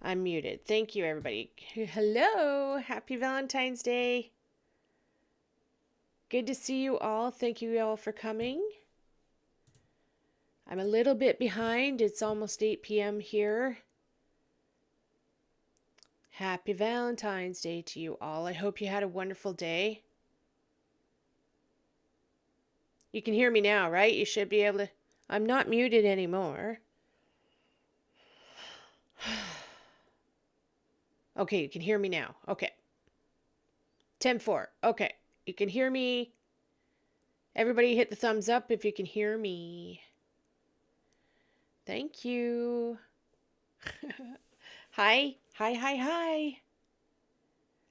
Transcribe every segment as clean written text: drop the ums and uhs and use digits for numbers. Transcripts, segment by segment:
I'm muted. Thank you, everybody. Hello. Happy Valentine's Day. Good to see you all. Thank you all for coming. I'm a little bit behind. It's almost 8 p.m. here. Happy Valentine's Day to you all. I hope you had a wonderful day. You can hear me now, right? You should be able to. I'm not muted anymore. Okay, you can hear me now. Okay. 10-4. Okay. You can hear me. Everybody hit the thumbs up if you can hear me. Thank you. Hi. Hi, hi, hi.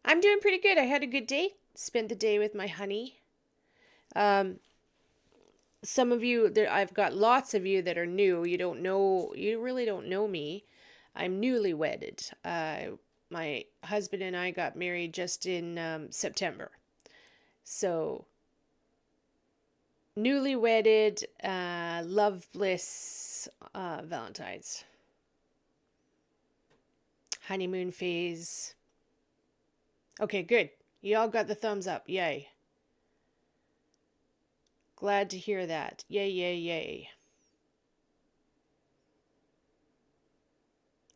I'm doing pretty good. I had a good day. Spent the day with my honey. Some of you, I've got lots of you that are new. You really don't know me. I'm newly wedded. My husband and I got married just in September. So, newly wedded, love bliss, Valentine's. Honeymoon phase. Okay, good. You all got the thumbs up. Yay. Glad to hear that. Yay, yay, yay.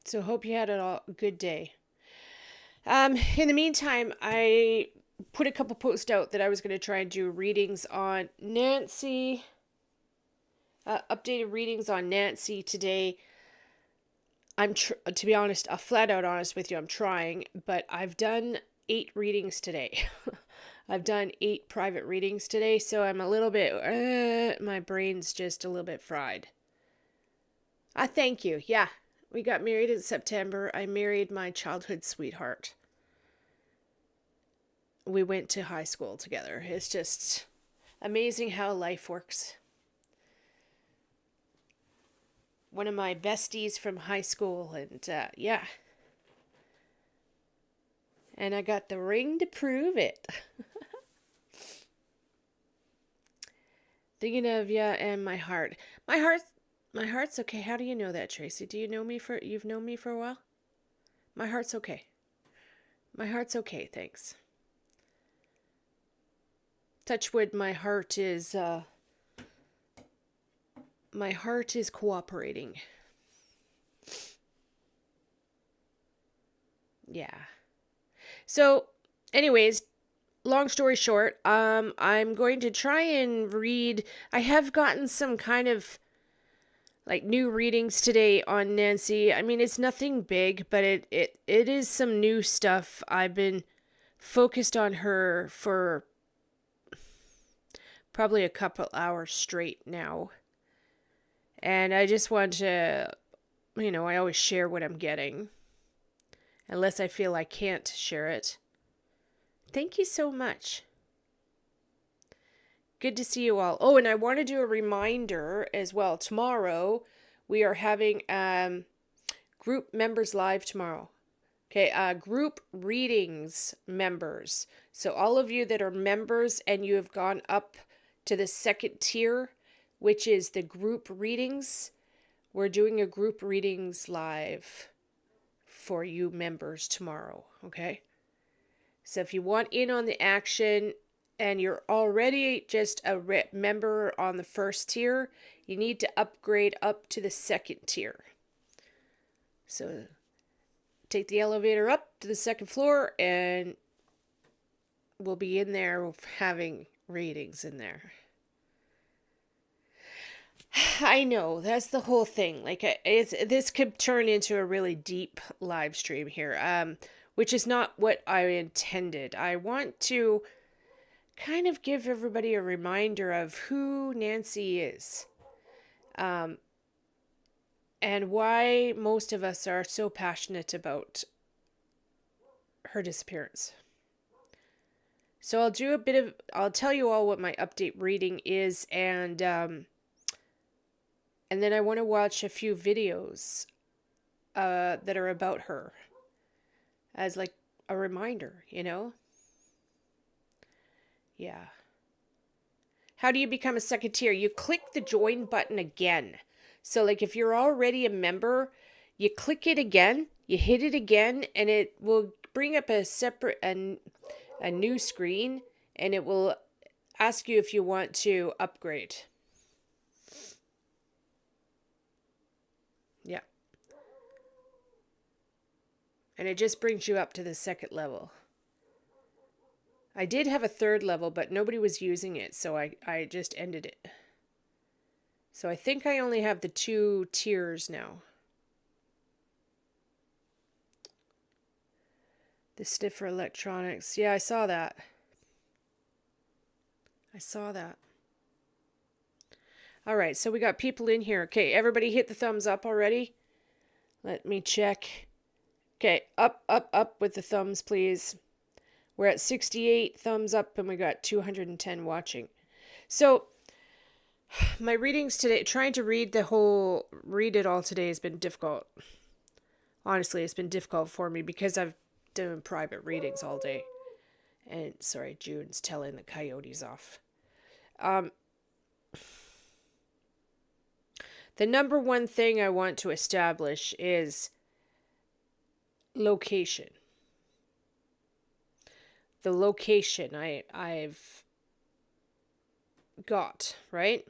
So hope you had a good day. In the meantime, I put a couple posts out that I was going to try and do readings on Nancy. Updated readings on Nancy today. To be honest, flat out honest with you, I'm trying, but I've done 8 readings today. I've done 8 private readings today, so I'm a little bit, my brain's just a little bit fried. Thank you. Yeah, we got married in September. I married my childhood sweetheart. We went to high school together. It's just amazing how life works. One of my besties from high school, and yeah. And I got the ring to prove it. Thinking of ya and my heart. My heart's okay. How do you know that, Tracy? Do you know me you've known me for a while? My heart's okay. My heart's okay, thanks. Touch wood, my heart is cooperating. Yeah. So, anyways, long story short, I'm going to try and read. I have gotten some kind of like new readings today on Nancy. I mean, it's nothing big, but it is some new stuff. I've been focused on her for probably a couple hours straight now. And I just want to, I always share what I'm getting. Unless I feel I can't share it. Thank you so much. Good to see you all. Oh, and I want to do a reminder as well. Tomorrow, we are having group members live tomorrow. Okay, group readings members. So all of you that are members and you have gone up to the second tier, which is the group readings, we're doing a group readings live for you members tomorrow, okay? So if you want in on the action and you're already just a member on the first tier, you need to upgrade up to the second tier. So take the elevator up to the second floor and we'll be in there having readings in there. I know, that's the whole thing. Like, this could turn into a really deep live stream here, which is not what I intended. I want to kind of give everybody a reminder of who Nancy is, and why most of us are so passionate about her disappearance. So I'll tell you all what my update reading is, and then I want to watch a few videos that are about her as like a reminder, Yeah. How do you become a second tier? You click the join button again. So like if you're already a member, you click it again You hit it again and it will bring up a new screen, and it will ask you if you want to upgrade. Yeah. And it just brings you up to the second level. I did have a third level, but nobody was using it, so I just ended it. So I think I only have the 2 tiers now. The stiffer electronics. Yeah, I saw that. I saw that. All right, so we got people in here. Okay, everybody hit the thumbs up already? Let me check. Okay, up, up, up with the thumbs, please. We're at 68 thumbs up and we got 210 watching. So, my readings today, trying to read it all today has been difficult. Honestly, it's been difficult for me because I've done private readings all day. And sorry, June's telling the coyotes off. The number one thing I want to establish is location. The location I've got, right?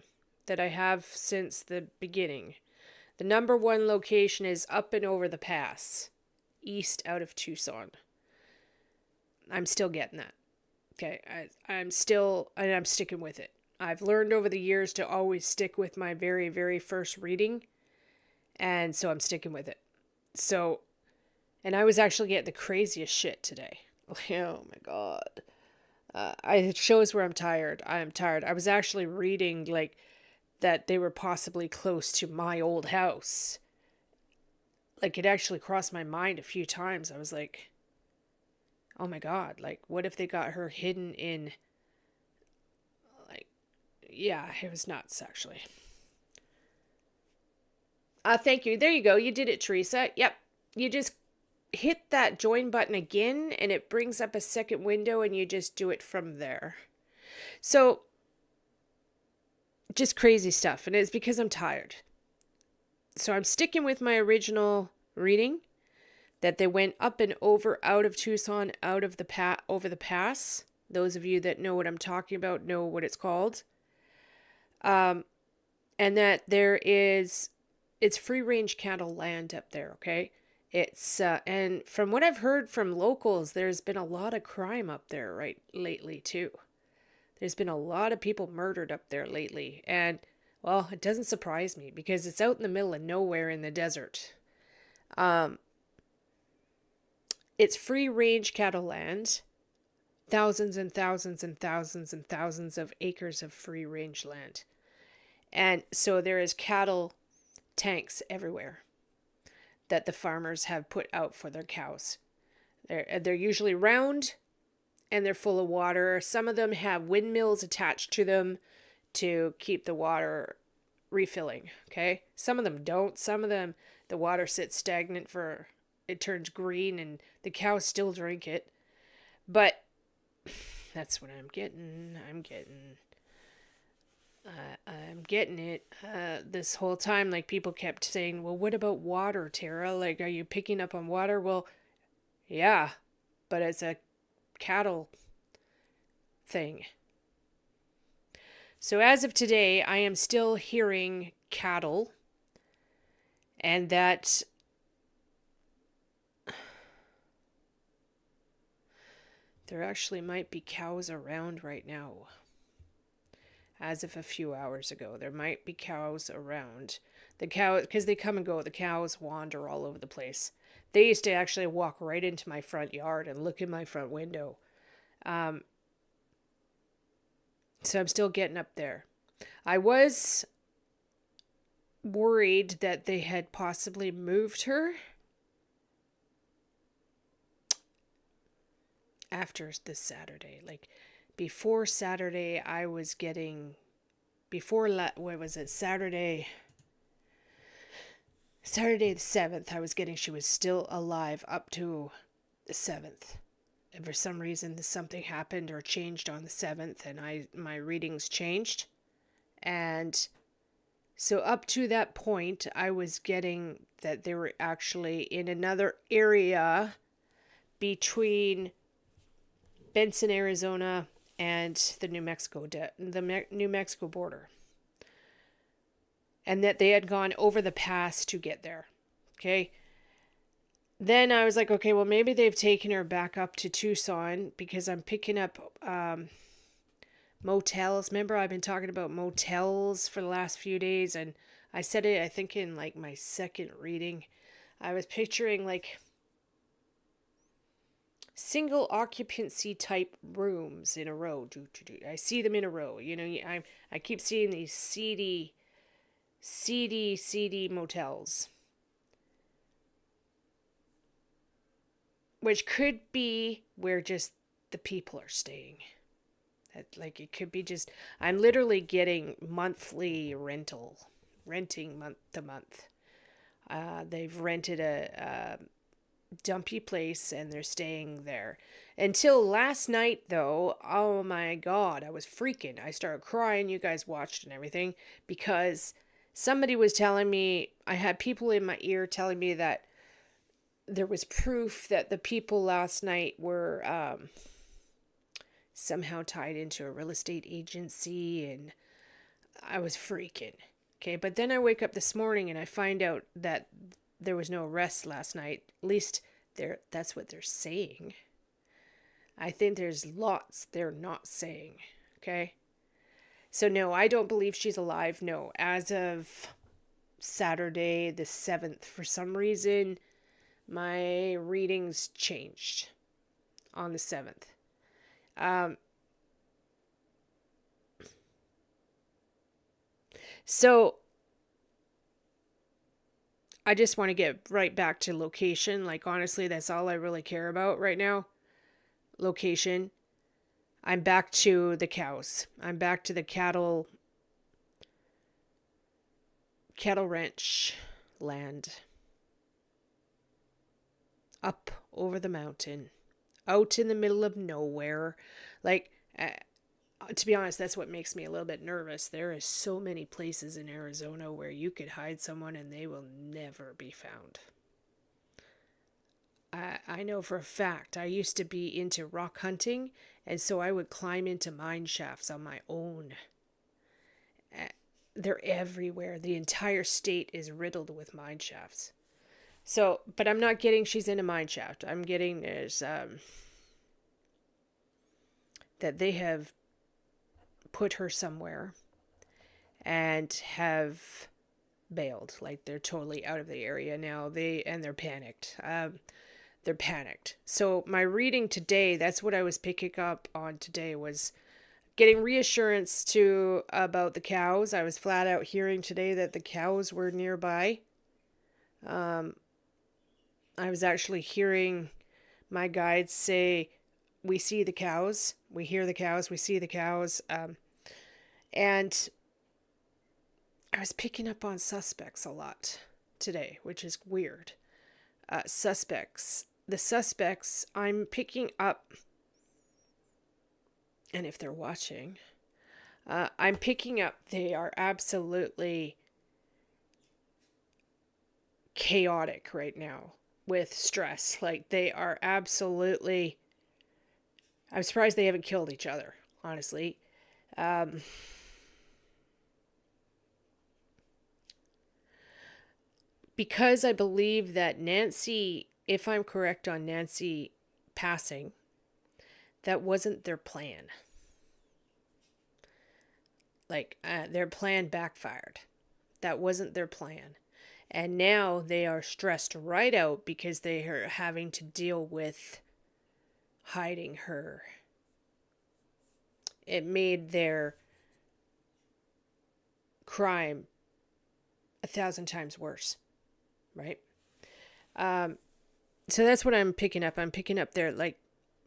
That I have since the beginning. The number one location is up and over the pass, east out of Tucson. I'm still getting that. Okay, I'm sticking with it. I've learned over the years to always stick with my very, very first reading, and so I'm sticking with it. So, and I was actually getting the craziest shit today. Oh my God. It shows where I'm tired. I am tired. I was actually reading like that they were possibly close to my old house. Like it actually crossed my mind a few times. I was like, oh my God, like what if they got her hidden in, like, yeah, it was nuts actually. Thank you. There you go. You did it, Teresa. Yep. You just hit that join button again and it brings up a second window and you just do it from there. So just crazy stuff. And it's because I'm tired. So I'm sticking with my original reading that they went up and over out of Tucson, out of the over the pass. Those of you that know what I'm talking about know what it's called. And that it's free range cattle land up there. Okay. It's, and from what I've heard from locals, there's been a lot of crime up there right lately too. There's been a lot of people murdered up there lately. And, well, it doesn't surprise me because it's out in the middle of nowhere in the desert. It's free range cattle land. Thousands and thousands and thousands and thousands of acres of free range land. And so there is cattle tanks everywhere that the farmers have put out for their cows. They're usually round and they're full of water. Some of them have windmills attached to them to keep the water refilling, okay? Some of them don't. Some of them, the water sits stagnant it turns green and the cows still drink it. But that's what I'm getting. I'm getting it. This whole time, like, people kept saying, well, what about water, Tara? Like, are you picking up on water? Well, yeah, but it's a cattle thing. So as of today, I am still hearing cattle, and that there actually might be cows around right now. As of a few hours ago, there might be cows around. The cow, because they come and go, the cows wander all over the place. They used to actually walk right into my front yard and look in my front window. So I'm still getting up there. I was worried that they had possibly moved her after this Saturday. Like, before Saturday, I was getting, what was it, Saturday the 7th, I was getting she was still alive up to the 7th. And for some reason, something happened or changed on the 7th, and my readings changed. And So up to that point, I was getting that they were actually in another area between Benson, Arizona, and the New Mexico border, and that they had gone over the pass to get there. Okay. Then I was like, okay, well, maybe they've taken her back up to Tucson because I'm picking up motels. Remember, I've been talking about motels for the last few days, and I said it, I think, in like my second reading. I was picturing like single occupancy type rooms in a row. I see them in a row. You know, I keep seeing these seedy motels, which could be where just the people are staying. Like it could be just I'm literally getting monthly renting month to month. They've rented a dumpy place and they're staying there. Until last night, though, oh my god, I was freaking. I started crying. You guys watched and everything because somebody was telling me, I had people in my ear telling me that there was proof that the people last night were somehow tied into a real estate agency, and I was freaking. Okay, but then I wake up this morning and I find out that there was no arrest last night. At least that's what they're saying. I think there's lots they're not saying. Okay? So no, I don't believe she's alive. No, as of Saturday the 7th, for some reason my readings changed on the 7th. So I just want to get right back to location. Like, honestly, that's all I really care about right now. Location. I'm back to the cows. I'm back to the cattle ranch land. Up over the mountain. Out in the middle of nowhere. Like, to be honest, that's what makes me a little bit nervous. There is so many places in Arizona where you could hide someone and they will never be found. I know for a fact I used to be into rock hunting, and so I would climb into mine shafts on my own. They're everywhere. The entire state is riddled with mine shafts. So, but I'm not getting she's in a mine shaft. I'm getting there's that they have put her somewhere and have bailed. Like they're totally out of the area now. They're panicked. They're panicked. So my reading today, that's what I was picking up on today, was getting reassurance to about the cows. I was flat out hearing today that the cows were nearby. I was actually hearing my guides say, we see the cows, we hear the cows, we see the cows. And I was picking up on suspects a lot today, which is weird. Suspects. The suspects I'm picking up, and if they're watching, I'm picking up they are absolutely chaotic right now with stress. Like they are absolutely, I'm surprised they haven't killed each other, honestly. Because I believe that Nancy, if I'm correct on Nancy passing, that wasn't their plan. Like, their plan backfired. That wasn't their plan. And now they are stressed right out because they are having to deal with hiding her. It made their crime 1,000 times worse, right? So that's what I'm picking up. I'm picking up their, like,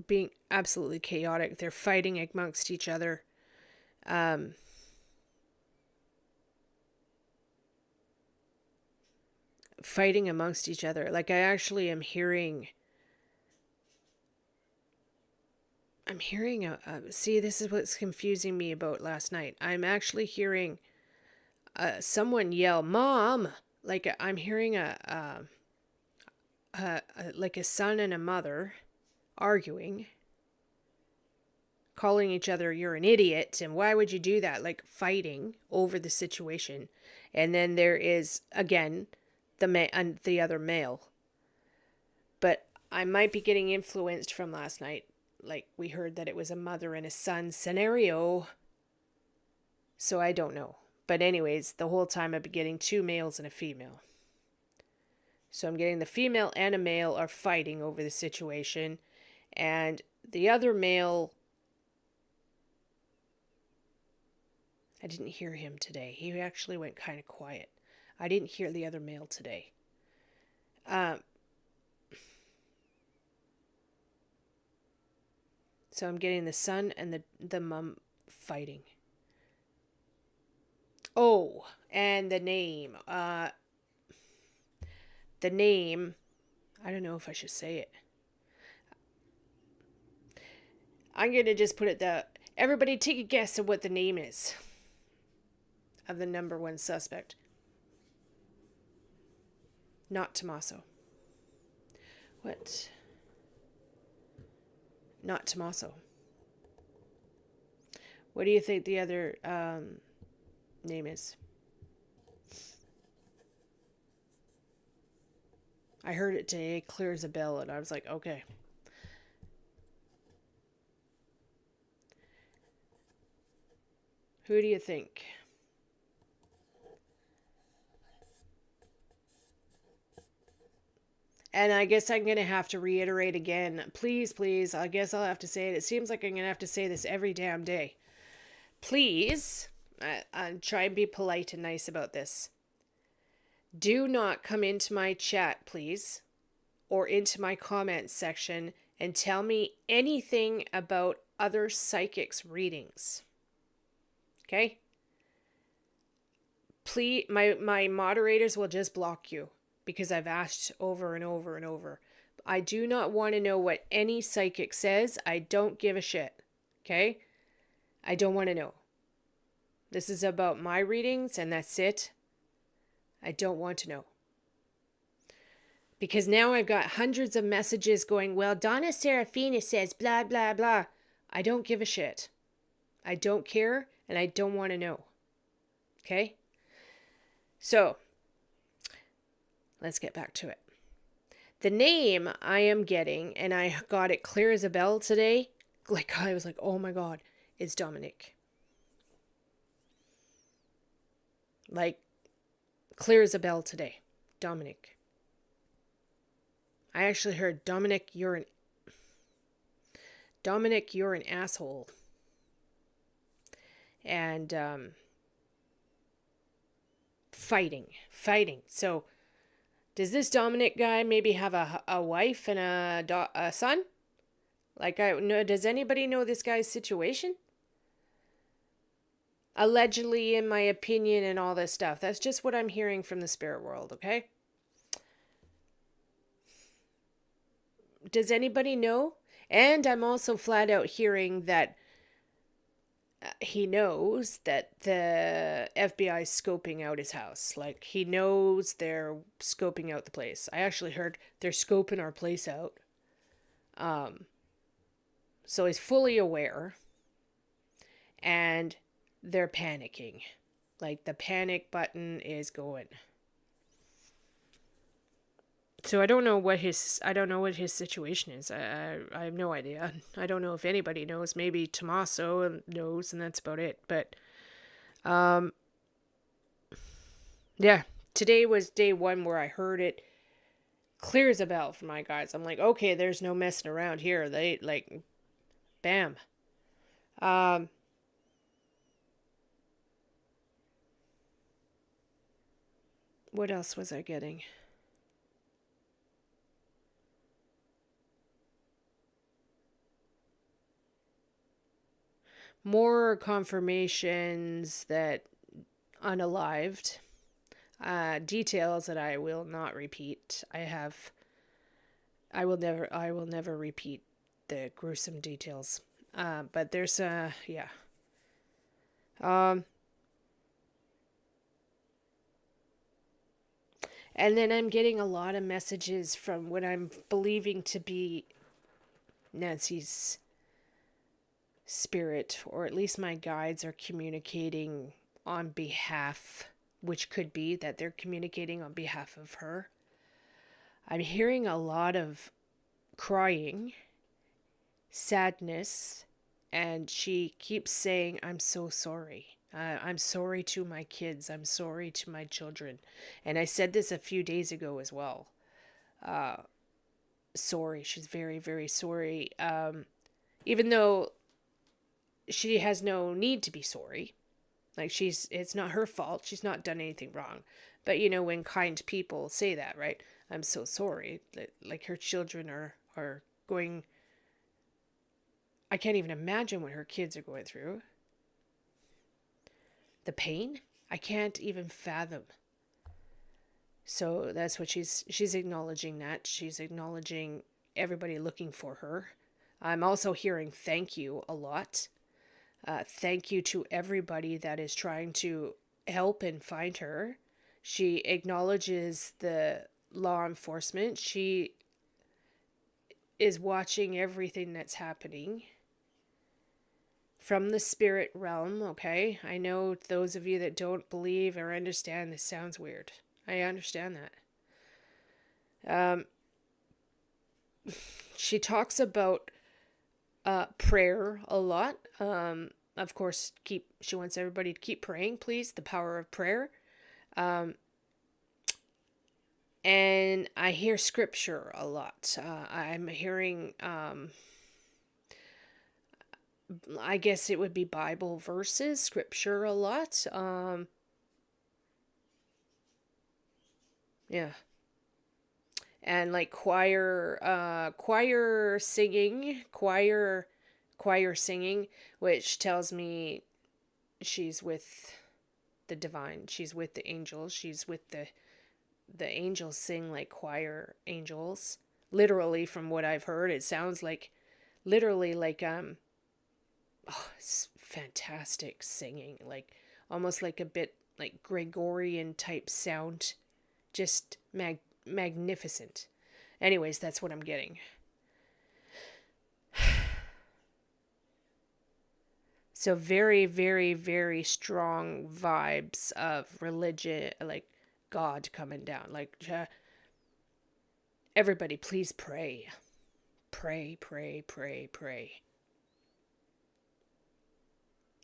being absolutely chaotic. They're fighting amongst each other. Fighting amongst each other. Like, I actually am hearing... see, this is what's confusing me about last night. I'm actually hearing someone yell, "Mom!" Like I'm hearing like a son and a mother arguing, calling each other "you're an idiot" and "why would you do that?" Like fighting over the situation. And then there is again the other male. But I might be getting influenced from last night. Like we heard that it was a mother and a son scenario. So I don't know. But anyways, the whole time I've been getting two males and a female. So I'm getting the female and a male are fighting over the situation. And the other male, I didn't hear him today. He actually went kind of quiet. I didn't hear the other male today. So I'm getting the son and the mom fighting. Oh, and the name. The name, I don't know if I should say it. I'm going to just put it that everybody take a guess at what the name is of the number one suspect. Not Tommaso. What? Not Tommaso. What do you think the other name is? I heard it today, clear as a bell, and I was like, okay. Who do you think? And I guess I'm going to have to reiterate again. Please, please, I guess I'll have to say it. It seems like I'm going to have to say this every damn day. Please, I'll try and be polite and nice about this. Do not come into my chat, please, or into my comments section and tell me anything about other psychics' readings. Okay? Please, my moderators will just block you because I've asked over and over and over. I do not want to know what any psychic says. I don't give a shit. Okay? I don't want to know. This is about my readings and that's it. I don't want to know. Because now I've got hundreds of messages going, well, Donna Serafina says blah, blah, blah. I don't give a shit. I don't care and I don't want to know. Okay? So, let's get back to it. The name I am getting, and I got it clear as a bell today, like I was like, oh my God, it's Dominic. Like, clear as a bell today. Dominic. I actually heard, Dominic, you're an asshole. And fighting. So, does this Dominic guy maybe have a wife and a son? Like, does anybody know this guy's situation? Allegedly, in my opinion, and all this stuff. That's just what I'm hearing from the spirit world, okay? Does anybody know? And I'm also flat out hearing that he knows that the FBI is scoping out his house. Like, he knows they're scoping out the place. I actually heard they're scoping our place out. So he's fully aware. And they're panicking. Like, the panic button is going. So I don't know what his situation is. I have no idea. I don't know if anybody knows. Maybe Tommaso knows, and that's about it. But yeah, today was day one where I heard it clear as a bell from my guys. I'm like, okay, there's no messing around here. They like, bam. What else was I getting? More confirmations that unalived. Details that I will not repeat. I will never repeat the gruesome details. But there's yeah. And then I'm getting a lot of messages from what I'm believing to be Nancy's spirit, or at least my guides are communicating on behalf, which could be that they're communicating on behalf of her. I'm hearing a lot of crying, sadness, and she keeps saying, I'm so sorry. I'm sorry to my kids. I'm sorry to my children. And I said this a few days ago as well. Sorry. She's very, very sorry. Even though she has no need to be sorry. Like it's not her fault. She's not done anything wrong. But when kind people say that, right? I'm so sorry. Like her children are going. I can't even imagine what her kids are going through. The pain, I can't even fathom. So that's what she's acknowledging that. She's acknowledging everybody looking for her. I'm also hearing thank you a lot. Thank you to everybody that is trying to help and find her. She acknowledges the law enforcement. She is watching everything that's happening from the spirit realm, okay? I know those of you that don't believe or understand, this sounds weird. I understand that. She talks about prayer a lot. Of course, she wants everybody to keep praying, please, the power of prayer. And I hear scripture a lot. I'm hearing, I guess it would be Bible verses, scripture a lot. Yeah. And like choir singing, which tells me she's with the divine. She's with the angels. She's with the angels sing like choir angels. Literally, from what I've heard, it sounds like literally like it's fantastic singing, like almost like a bit like Gregorian type sound, just magnificent. Anyways, that's what I'm getting. So very, very, very strong vibes of religion, like God coming down. Like, everybody, please pray. Pray, pray, pray, pray.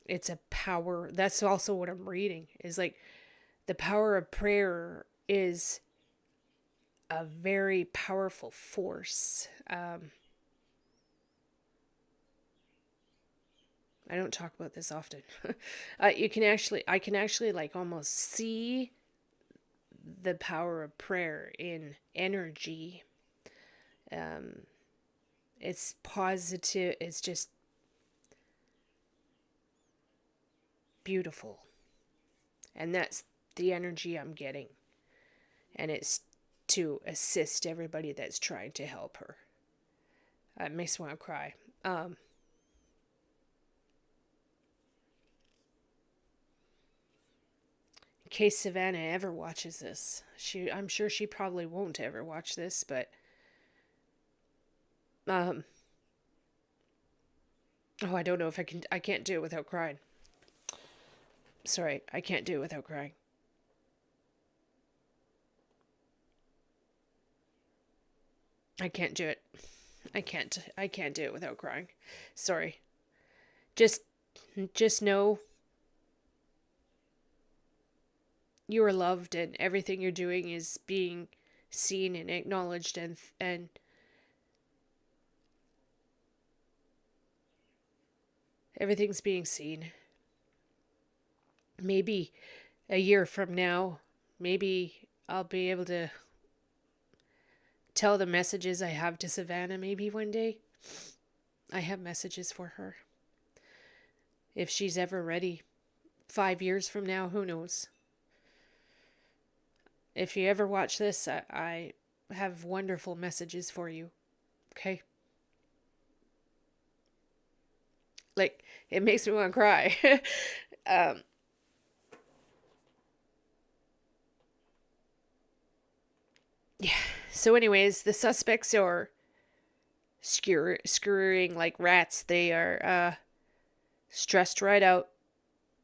It's a power. That's also what I'm reading, is like the power of prayer is a very powerful force. I don't talk about this often. I can actually like almost see the power of prayer in energy. It's positive. It's just beautiful. And that's the energy I'm getting. And it's to assist everybody that's trying to help her. It makes me want to cry. In case Savannah ever watches this, I'm sure she probably won't ever watch this, but oh, I don't know if I can't do it without crying. Sorry, I can't do it without crying. I can't do it. I can't do it without crying. Sorry. Just know you are loved, and everything you're doing is being seen and acknowledged, and everything's being seen. Maybe a year from now, maybe I'll be able to tell the messages I have to Savannah. Maybe one day I have messages for her. If she's ever ready. 5 years from now, who knows? If you ever watch this, I have wonderful messages for you. Okay? Like, it makes me want to cry. So anyways, the suspects are scurrying like rats. They are stressed right out.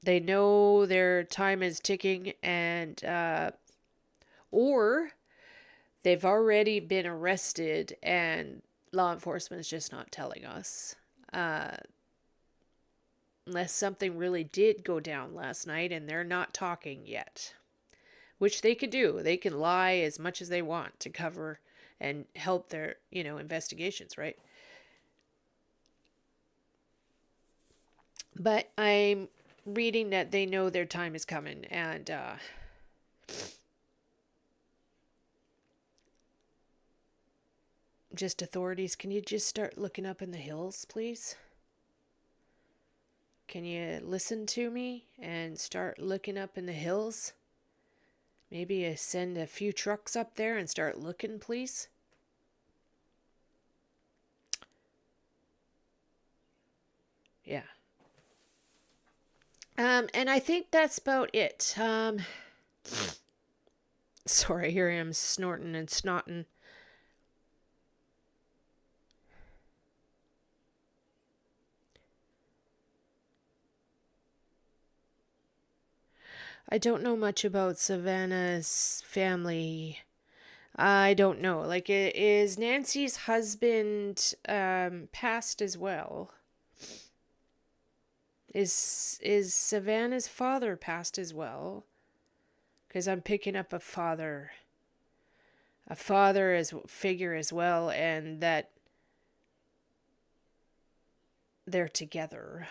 They know their time is ticking, and or they've already been arrested and law enforcement is just not telling us. Unless something really did go down last night and they're not talking yet. Which they could do. They can lie as much as they want to cover and help their, investigations, right? But I'm reading that they know their time is coming, and just authorities, can you just start looking up in the hills, please? Can you listen to me and start looking up in the hills? Maybe send a few trucks up there and start looking, please. Yeah. And I think that's about it. Sorry, here I am snorting and snotting. I don't know much about Savannah's family. I don't know. Like, is Nancy's husband passed as well? Is Savannah's father passed as well? Because I'm picking up a father as figure as well, and that they're together.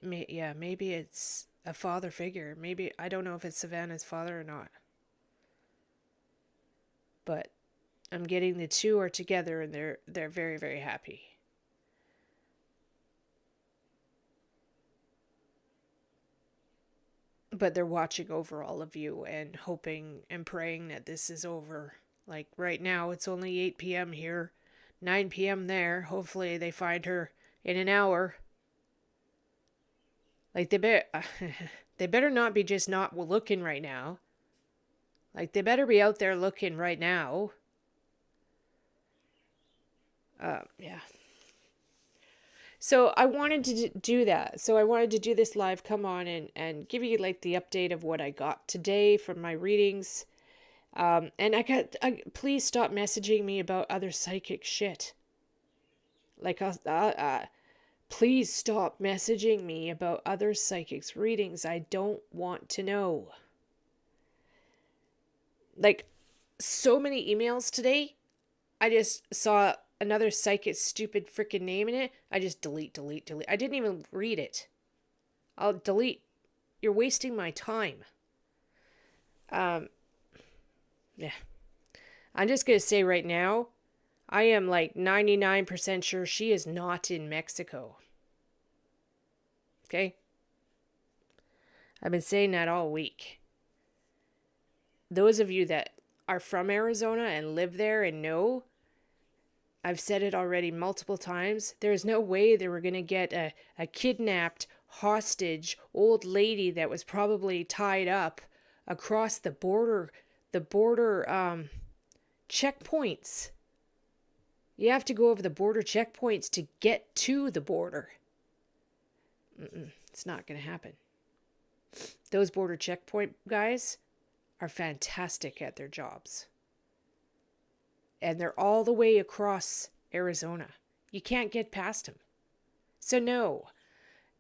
Maybe it's a father figure. Maybe I don't know if it's Savannah's father or not. But I'm getting the two are together and they're very, very happy. But they're watching over all of you and hoping and praying that this is over. Like right now, it's only 8 p.m. here, 9 p.m. there. Hopefully, they find her in an hour. Like they better not be just not looking right now. Like they better be out there looking right now. Yeah. So I wanted to do that. So I wanted to do this live come on and give you like the update of what I got today from my readings. And please stop messaging me about other psychic shit. Like, please stop messaging me about other psychics' readings. I don't want to know. Like, so many emails today. I just saw another psychic's stupid freaking name in it. I just delete. I didn't even read it. I'll delete. You're wasting my time. Yeah. I'm just going to say right now, I am like 99% sure she is not in Mexico. Okay? I've been saying that all week. Those of you that are from Arizona and live there and know, I've said it already multiple times, there's no way they were going to get a kidnapped, hostage, old lady that was probably tied up across the border checkpoints. You have to go over the border checkpoints to get to the border. It's not going to happen. Those border checkpoint guys are fantastic at their jobs. And they're all the way across Arizona. You can't get past them. So no,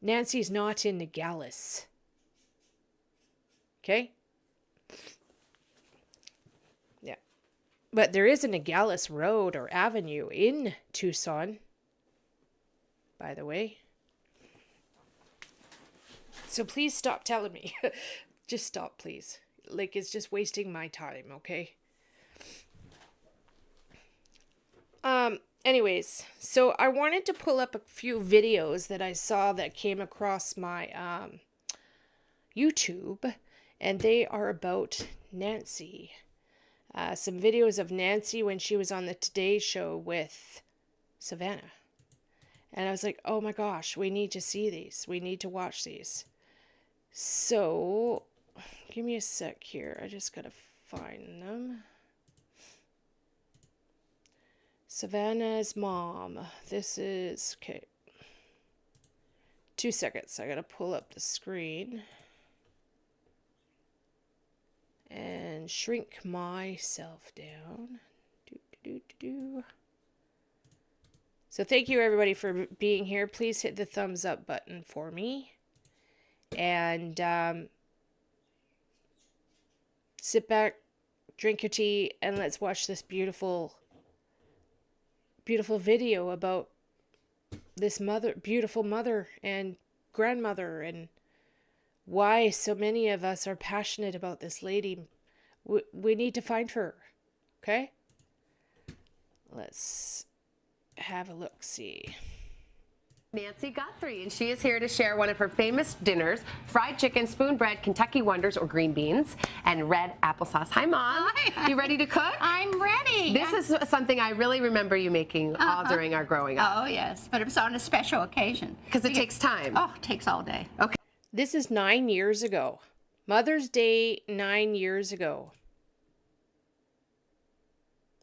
Nancy's not in Nogales. Okay? Yeah. But there is a Nogales Road or Avenue in Tucson, by the way. So please stop telling me. Just stop, please. Like, it's just wasting my time, okay? Anyways, so I wanted to pull up a few videos that I saw that came across my YouTube, and they are about Nancy. Some videos of Nancy when she was on the Today Show with Savannah. And I was like, oh my gosh, we need to see these. We need to watch these. So give me a sec here. I just gotta find them. Savannah's mom. This is, okay. 2 seconds. I gotta pull up the screen. And shrink myself down. So thank you everybody for being here. Please hit the thumbs up button for me. And sit back, drink your tea, and let's watch this beautiful video about this beautiful mother and grandmother, and why so many of us are passionate about this lady. We need to find her. Okay? Let's have a look-see. Nancy Guthrie, and she is here to share one of her famous dinners: fried chicken, spoon bread, Kentucky Wonders or green beans, and red applesauce. Hi, Mom. Hi. You ready to cook? I'm ready. This is something I really remember you making all during our growing up. Oh, yes, but it was on a special occasion. Because it takes time. Oh, it takes all day. Okay. This is 9 years ago. Mother's Day 9 years ago.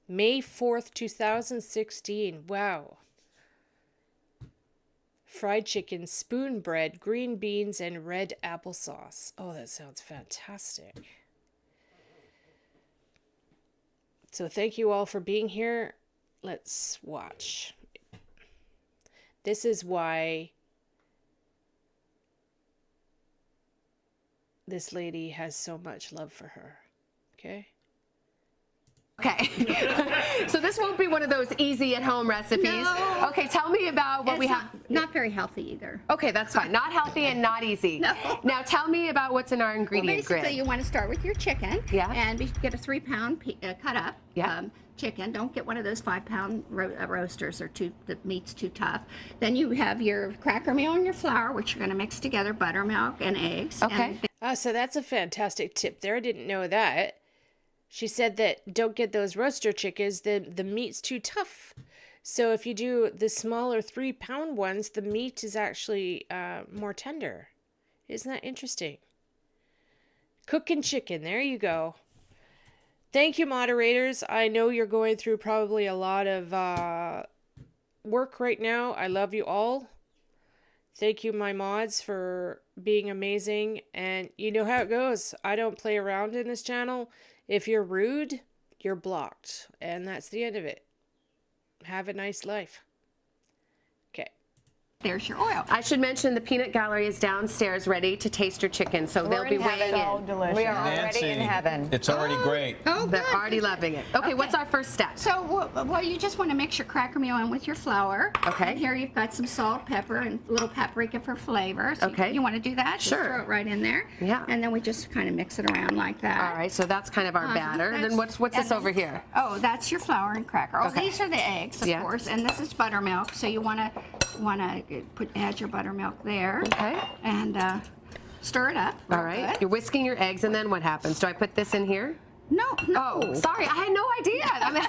May 4th, 2016. Wow. Fried chicken, spoon bread, green beans, and red applesauce. Oh, that sounds fantastic. So thank you all for being here. Let's watch. This is why this lady has so much love for her. Okay? Okay. So this won't be one of those easy at-home recipes. No. Okay, tell me about what we have. Not very healthy either. Okay, that's fine. Not healthy and not easy. No. Now tell me about what's in our ingredient Basically, grid. you want to start with your chicken. Yeah. And get a 3-pound cut up. Yeah. Chicken. Don't get one of those 5-pound roasters, or the meat's too tough. Then you have your cracker meal and your flour, which you're going to mix together, buttermilk and eggs. Okay. So that's a fantastic tip there. I didn't know that. She said that don't get those roaster chickens. The meat's too tough. So if you do the smaller 3-pound ones, the meat is actually more tender. Isn't that interesting? Cooking chicken. There you go. Thank you, moderators. I know you're going through probably a lot of work right now. I love you all. Thank you, my mods, for being amazing. And you know how it goes. I don't play around in this channel. If you're rude, you're blocked. And that's the end of it. Have a nice life. Okay. There's your oil. I should mention the peanut gallery is downstairs ready to taste your chicken, so they'll be weighing in. Delicious. We are already Nancy, in heaven. It's already great. Oh, They're good. already loving it. Okay, what's our first step? So, well, you just want to mix your cracker meal in with your flour. Okay. And here you've got some salt, pepper, and a little paprika for flavor. So Okay. You want to do that? Sure. Just throw it right in there. Yeah. And then we just kind of mix it around like that. All right, so that's kind of our batter. And then what's this over here? Oh, that's your flour and cracker. Oh, Okay. these are the eggs, of Yeah. course, and this is buttermilk. So you want to add your buttermilk there. Okay. And stir it up. real All right. good. You're whisking your eggs, and then what happens? Do I put this in here? No. Oh, sorry, I had no idea. I mean,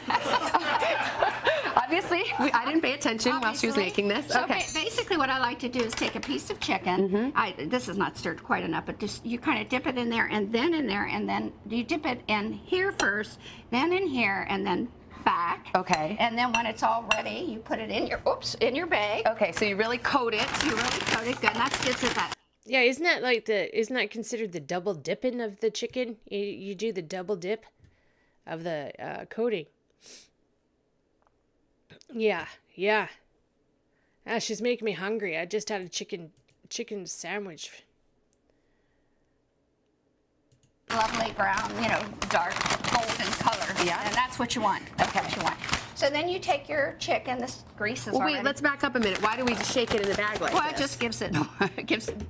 obviously, I didn't pay attention while she was Obviously. making this. So Okay. basically, what I like to do is take a piece of chicken. This is not stirred quite enough, but just you kind of dip it in there, and then you dip it in here first, then in here, and then back. Okay. And then when it's all ready, you put it in your bag. Okay, so you really coat it. You really coat it good. And that gives it that. Yeah, isn't that considered the double dipping of the chicken? You do the double dip of the coating. Yeah. She's making me hungry. I just had a chicken sandwich. Lovely brown, dark golden color. Yeah. And that's what you want. That's what you want. So then you take your chicken. This grease is Well, already. wait, let's back up a minute. Why do we just shake it in the bag like Well, this? it just gives it,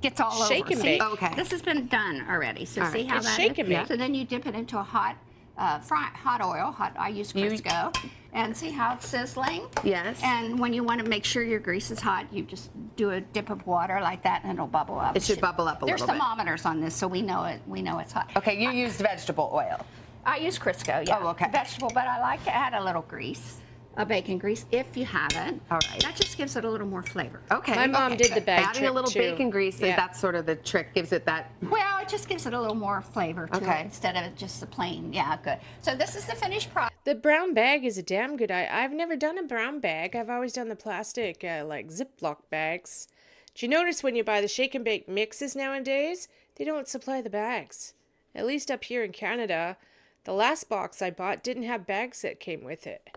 gets all over. Shake and See? bake. Okay. This has been done already. So All see right. how It's that shake and is? bake. So then you dip it into a hot oil. I use Crisco. And see how it's sizzling? Yes. And when you want to make sure your grease is hot, you just do a dip of water like that, and it'll bubble up. It should bubble up a There's little bit. thermometers on this, so we know it. We know it's hot. Okay, you used vegetable oil. I use Crisco, yeah. Oh, okay. Vegetable, but I like to add a little grease. bacon grease if you have it. All right. That just gives it a little more flavor. Okay. My mom did the bag Adding trick a little too. bacon grease, Yeah. that's sort of the trick, gives it that. Well, it just gives it a little more flavor to Okay. it instead of just the plain. Yeah, good. So this is the finished product. The brown bag is a damn good I've never done a brown bag. I've always done the plastic, like Ziploc bags. Do you notice when you buy the shake and bake mixes nowadays, they don't supply the bags? At least up here in Canada, the last box I bought didn't have bags that came with it.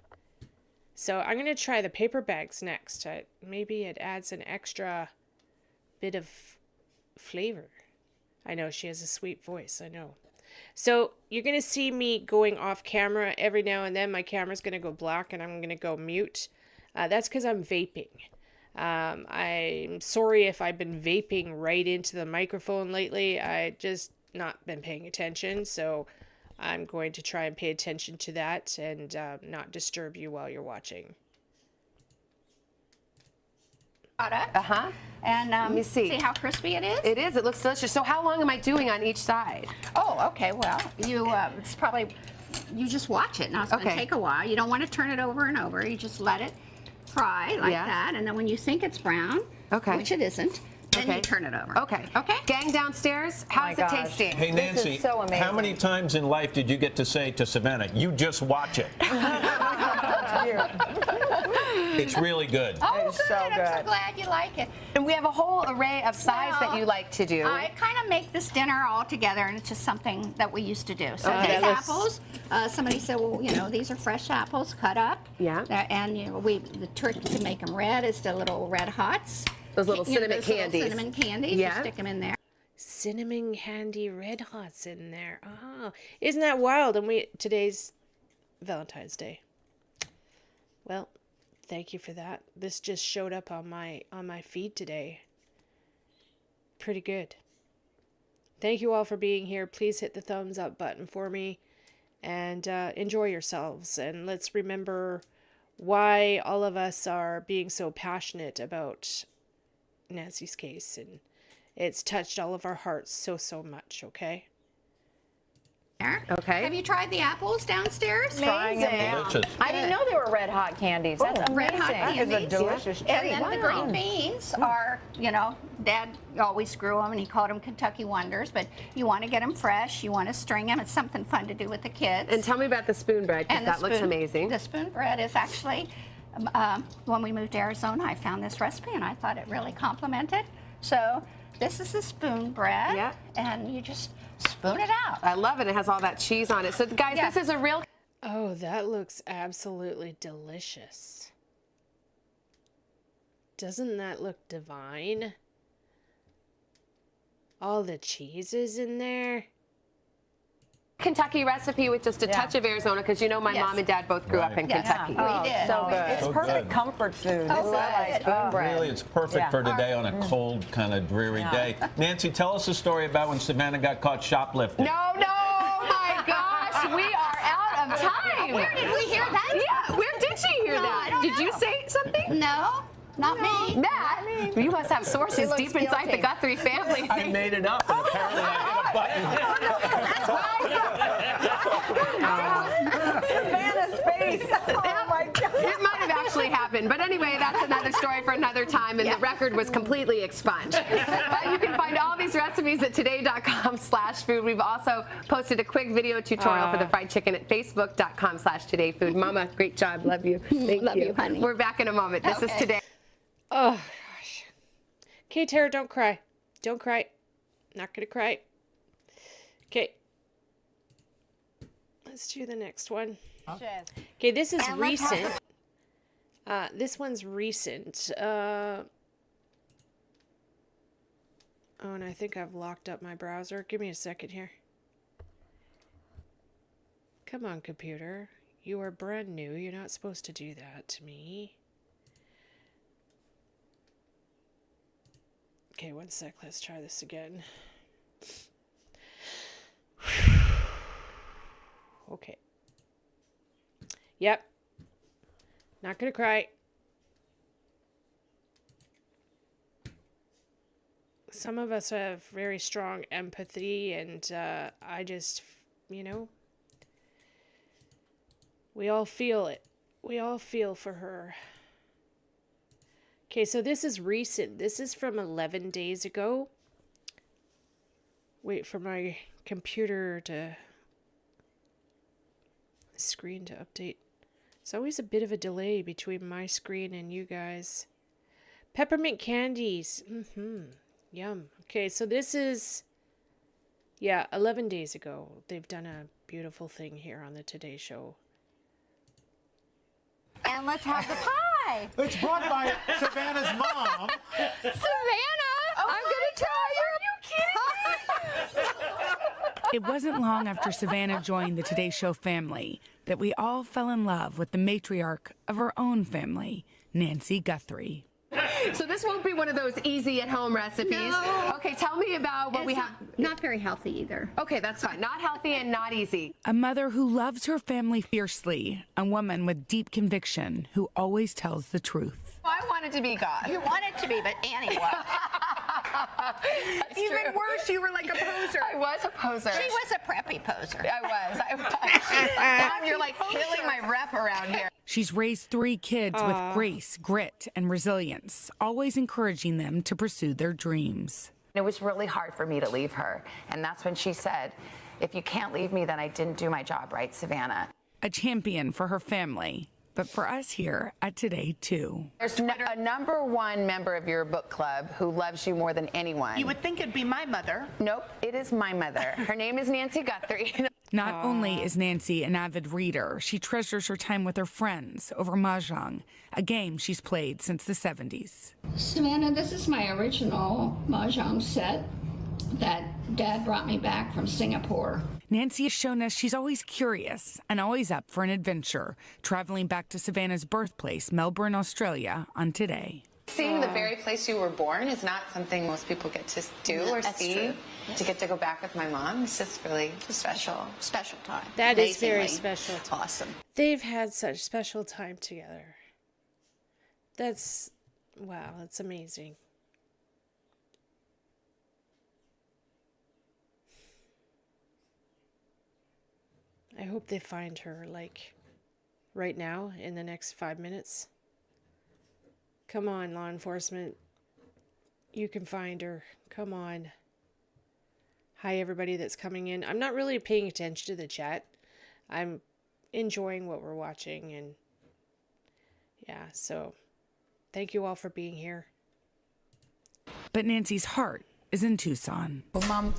So I'm going to try the paper bags next. Maybe it adds an extra bit of flavor. I know she has a sweet voice, I know. So you're going to see me going off camera every now and then. My camera's going to go black and I'm going to go mute. That's because I'm vaping. I'm sorry if I've been vaping right into the microphone lately. I just not been paying attention. So I'm going to try and pay attention to that and not disturb you while you're watching. Uh-huh. And Let me see. how crispy it is? It is. It looks delicious. So how long am I doing on each side? Oh, okay. Well, you it's probably you just watch it. Now it's going to Okay. take a while. You don't want to turn it over and over. You just let it fry like Yeah. that, and then when you think it's brown, Okay. which it isn't, then Okay. you turn it over. Okay. Okay. Gang downstairs, how's it gosh. tasting? Hey, Nancy, is so amazing. how many times in life did you get to say to Savannah, you just watch it? It's really good. Oh, It's good. so I'm so good. glad you like it. And we have a whole array of sides that you like to do. I kind of make this dinner all together, and it's just something that we used to do. So Okay. these That looks- apples, somebody said, well, these are fresh apples cut up. Yeah. And the trick to make them red is the little red hots. Those little cinnamon those little candies. cinnamon candies. Yeah. You stick them in there. Cinnamon candy red hots in there. Oh, isn't that wild? And today's Valentine's Day. Well, thank you for that. This just showed up on my feed today. Pretty good. Thank you all for being here. Please hit the thumbs up button for me and enjoy yourselves. And let's remember why all of us are being so passionate about Nancy's case, and it's touched all of our hearts so much. Okay. Okay. Have you tried the apples downstairs? Trying them Amazing. now. Delicious. I didn't know they were red hot candies. That's amazing. Red hot That is a candies. delicious treat. And then the green beans are, Dad always grew them and he called them Kentucky Wonders, but you want to get them fresh. You want to string them. It's something fun to do with the kids. And tell me about the spoon bread, because And the that looks spoon- amazing. The spoon bread is actually, when we moved to Arizona, I found this recipe and I thought it really complemented. So this is the spoon bread. Yeah. And you just spoon it out. I love it. It has all that cheese on it. So, guys, Yeah. this is a real... Oh, that looks absolutely delicious. Doesn't that look divine? All the cheeses in there. Kentucky recipe with just a touch of Arizona, because my Yes. mom and dad both grew up in Yes. Kentucky. Oh, We did. so We good. did. It's So perfect good. comfort food. Oh, This is like good. spoon bread. Really, it's perfect Yeah. for today on a cold, kind of dreary day. Nancy, tell us a story about when Savannah got caught shoplifting. No, my gosh, we are out of time. Where did we hear that? Yeah, where did she hear No, I that? don't Did you know. say something? No, not me. Matt, you must have sources looks deep inside the guilty. Guthrie family. I made it up, and apparently I hit a button. Savannah's face. Oh my God. It might have actually happened. But anyway, that's another story for another time, and the record was completely expunged. But you can find all these recipes at today.com/food. We've also posted a quick video tutorial for the fried chicken at facebook.com/todayfood. Mama, great job. Love you. Thank Love you, honey. We're back in a moment. This is Okay. Today. Oh, gosh. Okay, Tara, don't cry. Don't cry. Not gonna cry. Okay. Let's do the next one. Okay, this is recent. This one's recent. Oh, and I think I've locked up my browser. Give me a second here. Come on, computer. You are brand new. You're not supposed to do that to me. Okay, one sec. Let's try this again. Okay. Yep. Not gonna cry. Some of us have very strong empathy, and I just, we all feel it. We all feel for her. Okay, so this is recent. This is from 11 days ago. Wait for my computer to screen to update. It's always a bit of a delay between my screen and you guys. Peppermint candies. Yum. Okay, so this is, 11 days ago. They've done a beautiful thing here on the Today Show. And let's have the pie. It's brought by Savannah's mom. Savannah, I'm going to try your. Are you kidding me? It wasn't long after Savannah joined the Today Show family that we all fell in love with the matriarch of our own family, Nancy Guthrie. So this won't be one of those easy at-home recipes. No. Okay, tell me about what we have. Not very healthy either. Okay, that's fine. Not healthy and not easy. A mother who loves her family fiercely, a woman with deep conviction who always tells the truth. I wanted to be God. You want it to be, but Annie was. Even worse, you were like a poser. I was a poser. She was a preppy poser. I was. Mom, you're like killing my rep around here. She's raised 3 kids with grace, grit, and resilience, always encouraging them to pursue their dreams. It was really hard for me to leave her, and that's when she said, if you can't leave me, then I didn't do my job right, Savannah. A champion for her family, but for us here at Today, too. There's a #1 member of your book club who loves you more than anyone. You would think it'd be my mother. Nope, it is my mother. Her name is Nancy Guthrie. Not only is Nancy an avid reader, she treasures her time with her friends over mahjong, a game she's played since the 70s. Savannah, this is my original mahjong set that Dad brought me back from Singapore. Nancy has shown us she's always curious and always up for an adventure, traveling back to Savannah's birthplace, Melbourne, Australia, on Today. Seeing the very place you were born is not something most people get to do or see. True. To get to go back with my mom, it's just really special. Special time. That is very Amazingly special. Awesome. They've had such special time together. That's, wow, that's amazing. I hope they find her, like, right now, in the next 5 minutes. Come on, law enforcement. You can find her. Come on. Hi, everybody that's coming in. I'm not really paying attention to the chat. I'm enjoying what we're watching, and yeah, so thank you all for being here. But Nancy's heart is in Tucson. Well, Mom,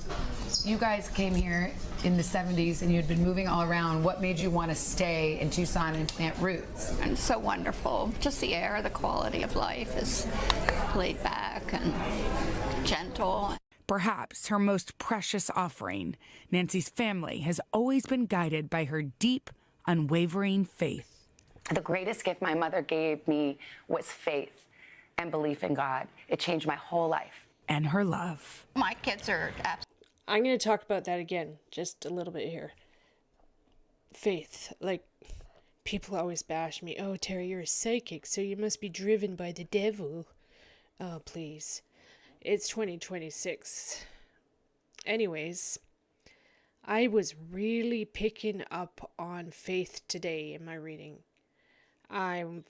you guys came here in the 70s and you had been moving all around. What made you want to stay in Tucson and plant roots? And so wonderful. Just the air, the quality of life is laid back and gentle. Perhaps her most precious offering, Nancy's family has always been guided by her deep, unwavering faith. The greatest gift my mother gave me was faith and belief in God. It changed my whole life. And her love. My kids are I'm going to talk about that again, just a little bit here. Faith. Like, people always bash me. Oh, Terry, you're a psychic, so you must be driven by the devil. Oh, please. It's 2026. Anyways, I was really picking up on faith today in my reading. I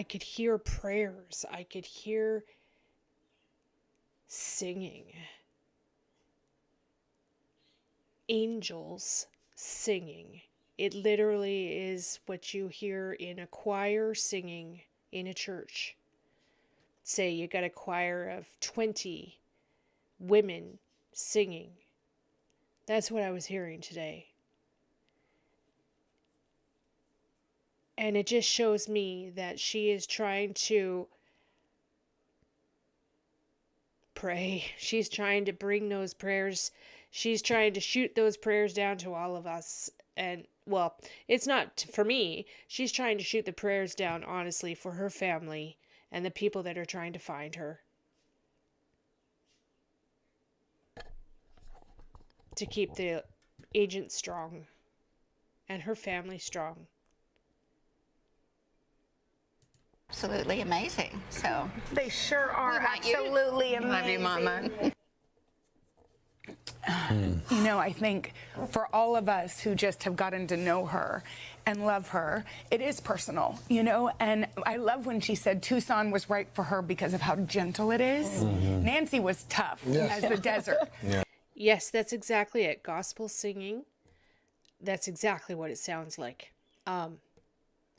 could hear prayers. I could hear singing. Angels singing. It literally is what you hear in a choir singing in a church. Say you got a choir of 20 women singing. That's what I was hearing today. And it just shows me that she is trying to pray. She's trying to bring those prayers. She's trying to shoot those prayers down to all of us. And, well, it's not for me. She's trying to shoot the prayers down, honestly, for her family and the people that are trying to find her. To keep the agent strong and her family strong. absolutely amazing. So they sure are we want you. absolutely amazing. Love you, Mama. You know, I think for all of us who just have gotten to know her and love her, it is personal, you know? And I love when she said Tucson was right for her because of how gentle it is. Nancy was tough as the desert. Yes, that's exactly it. Gospel singing. That's exactly what it sounds like. And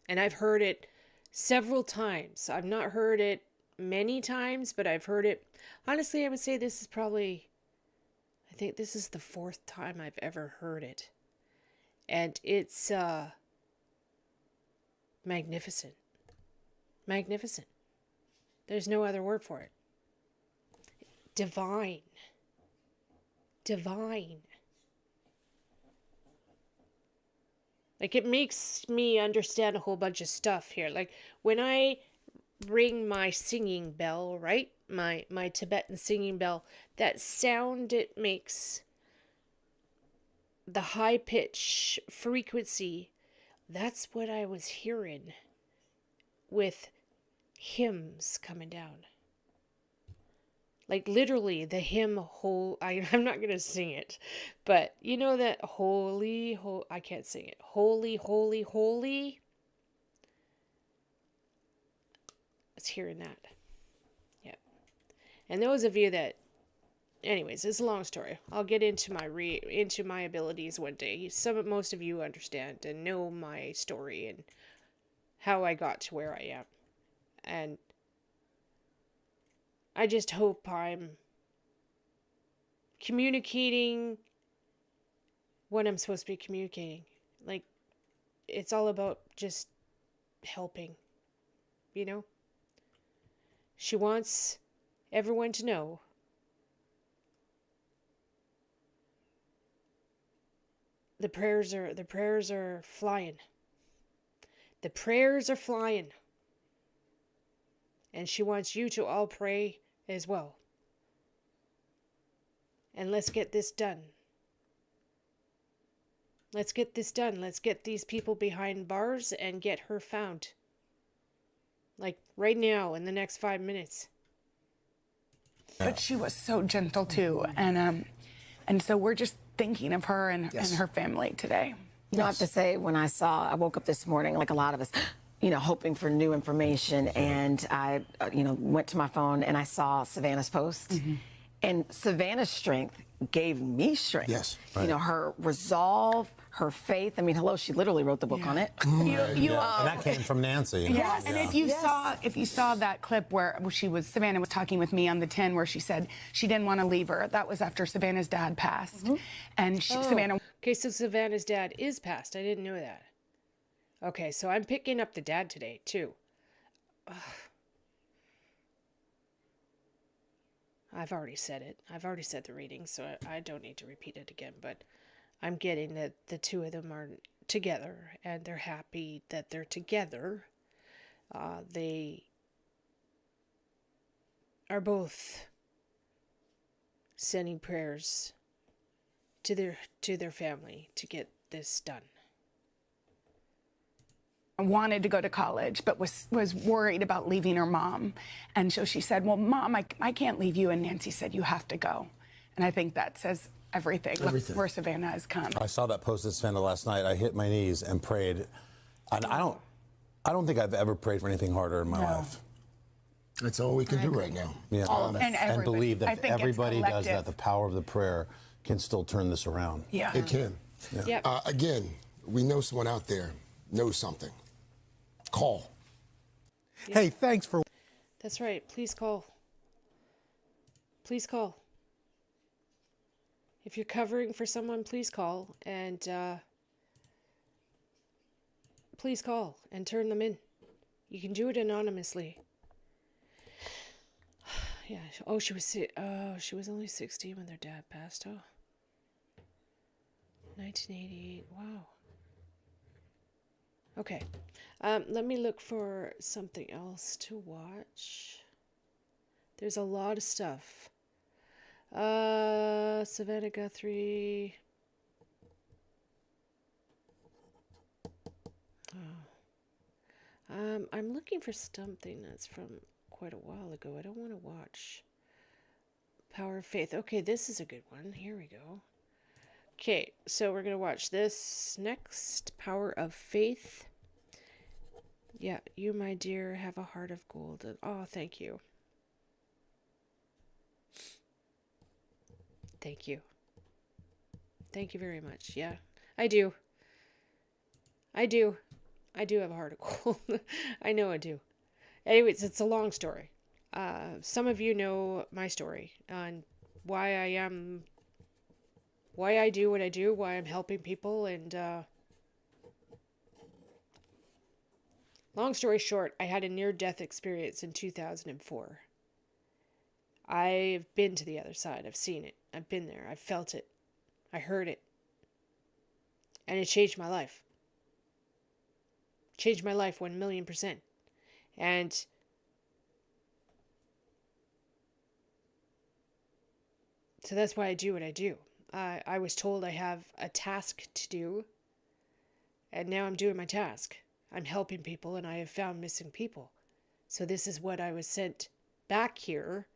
I've heard it several times. I've not heard it many times, but I've heard it. Honestly, I would say this is probably, I think this is the 4th time I've ever heard it. And it's magnificent. Magnificent. There's no other word for it. Divine. Divine. Like, it makes me understand a whole bunch of stuff here. Like, when I ring my singing bell, right? My Tibetan singing bell, that sound it makes, the high pitch frequency, that's what I was hearing with hymns coming down. Like, literally, the hymn I'm not going to sing it, but you know that I can't sing it. Holy, holy, holy. I was hearing that. Yep. And those of you that, anyways, it's a long story. I'll get into my abilities one day. Most of you understand and know my story and how I got to where I am. And I just hope I'm communicating what I'm supposed to be communicating. Like, it's all about just helping, you know? She wants everyone to know the prayers are flying. The prayers are flying. And she wants you to all pray as well. And let's get this done. Let's get this done. Let's get these people behind bars and get her found. Like, right now, in the next 5 minutes. But she was so gentle too, and so we're just thinking of her and her family today. You know, I have to say, I woke up this morning, like a lot of us, you know, hoping for new information, and I, went to my phone and I saw Savannah's post, and Savannah's strength gave me strength. Yes, right. You know, her resolve, her faith. I mean, hello, she literally wrote the book on it. And that came from Nancy. Yes. And if you saw that clip where Savannah was talking with me on the 10 where she said she didn't want to leave her, that was after Savannah's dad passed. And Savannah. Okay, so Savannah's dad is passed. I didn't know that. Okay, so I'm picking up the dad today, too. Ugh. I've already said it. I've already said the reading, so I don't need to repeat it again. But I'm getting that the two of them are together, and they're happy that they're together. They are both sending prayers to their family to get this done. Wanted to go to college, but was worried about leaving her mom. And so she said, well, Mom, I can't leave you. And Nancy said, you have to go. And I think that says everything. Look where Savannah has come. I saw that post of Savannah last night. I hit my knees and prayed. And I don't think I've ever prayed for anything harder in my life. That's all we can do right now. Yeah. And believe that if everybody does that, the power of the prayer can still turn this around. Yeah. It can. Yeah. Again, we know someone out there knows something. Call. Yeah. Hey, thanks for... That's right. Please call. Please call. If you're covering for someone, please call. And please call and turn them in. You can do it anonymously. Yeah. Oh, she was only 16 when their dad passed. Oh. 1988. Wow. Okay. Let me look for something else to watch. There's a lot of stuff. Savannah Guthrie. Oh. I'm looking for something that's from quite a while ago. I don't want to watch Power of Faith. Okay, this is a good one. Here we go. Okay, so we're going to watch this next. Power of Faith. Yeah, you, my dear, have a heart of gold. Oh, thank you. Thank you. Thank you very much. Yeah, I do. I do. I do have a heart of gold. I know I do. Anyways, it's a long story. Some of you know my story on why I do what I do, why I'm helping people, and long story short, I had a near-death experience in 2004. I've been to the other side. I've seen it. I've been there. I've felt it. I heard it. And it changed my life. Changed my life 1,000,000%. And so that's why I do what I do. I was told I have a task to do, and now I'm doing my task. I'm helping people, and I have found missing people. So this is what I was sent back here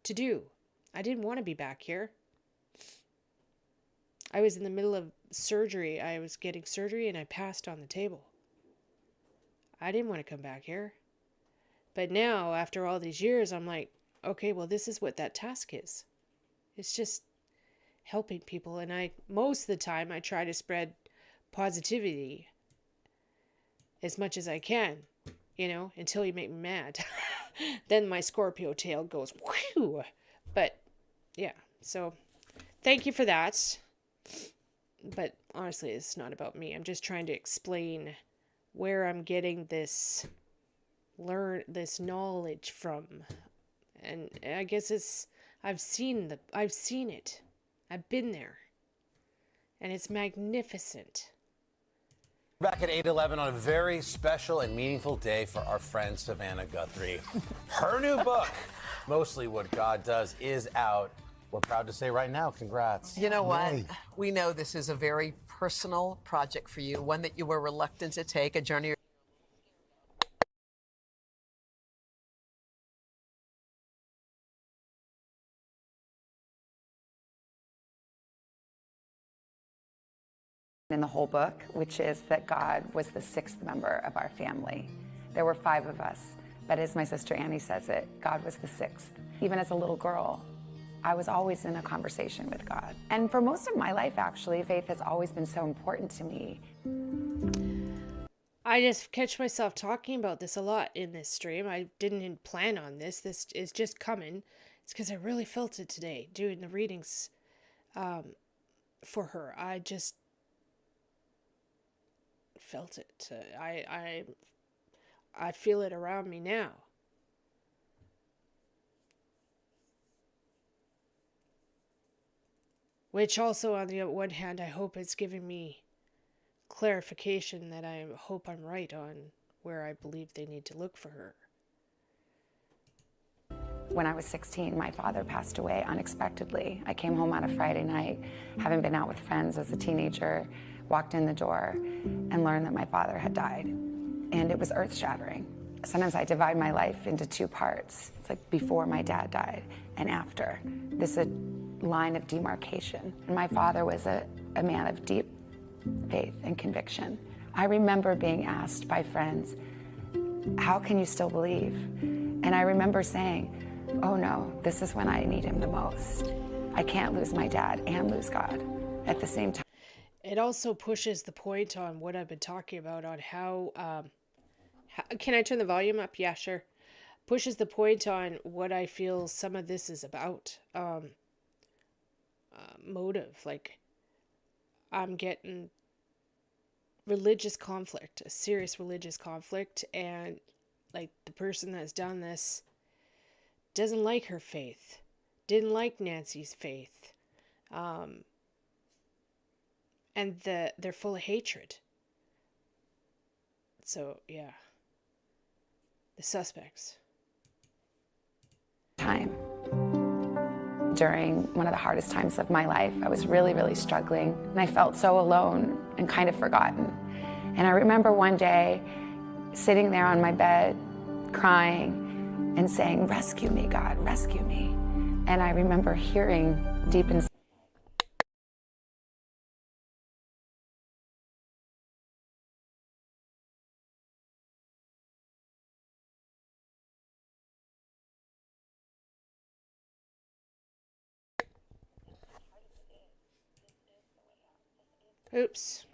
to do. I didn't want to be back here. I was in the middle of surgery. I was getting surgery, and I passed on the table. I didn't want to come back here. But now, after all these years, I'm like, okay, well, this is what that task is. It's just helping people, and most of the time I try to spread positivity as much as I can, until you make me mad. Then my Scorpio tail goes whew. But yeah, so thank you for that. But honestly, it's not about me. I'm just trying to explain where I'm getting this knowledge from. And I guess I've seen it. I've been there. And it's magnificent. Back at 8/11 on a very special and meaningful day for our friend Savannah Guthrie. Her new book, Mostly What God Does, is out. We're proud to say right now, congrats. You know what? We know this is a very personal project for you, one that you were reluctant to take, a journey. In the whole book, which is that God was the sixth member of our family. There were 5 of us, but as my sister Annie says it, God was the sixth. Even as a little girl, I was always in a conversation with God. And for most of my life, actually, faith has always been so important to me. I just catch myself talking about this a lot in this stream. I didn't plan on this. This is just coming. It's because I really felt it today, doing the readings for her. I just felt it. I feel it around me now. Which also, on the one hand, I hope it's giving me clarification that I hope I'm right on where I believe they need to look for her. When I was 16, my father passed away unexpectedly. I came home on a Friday night, having been out with friends as a teenager, walked in the door and learned that my father had died. And it was earth-shattering. Sometimes I divide my life into 2 parts. It's like before my dad died and after. This is a line of demarcation. And my father was a man of deep faith and conviction. I remember being asked by friends, how can you still believe? And I remember saying, oh no, this is when I need him the most. I can't lose my dad and lose God at the same time. It also pushes the point on what I've been talking about on how can I turn the volume up? Yeah, sure. Pushes the point on what I feel some of this is about. Motive. Like, I'm getting religious conflict, a serious religious conflict, and like the person that's done this doesn't like her faith, didn't like Nancy's faith, and they're full of hatred. So yeah, the suspects. Time. During one of the hardest times of my life, I was really, really struggling, and I felt so alone and kind of forgotten. And I remember one day sitting there on my bed, crying and saying, rescue me, God, rescue me. And I remember hearing deep inside. Oops.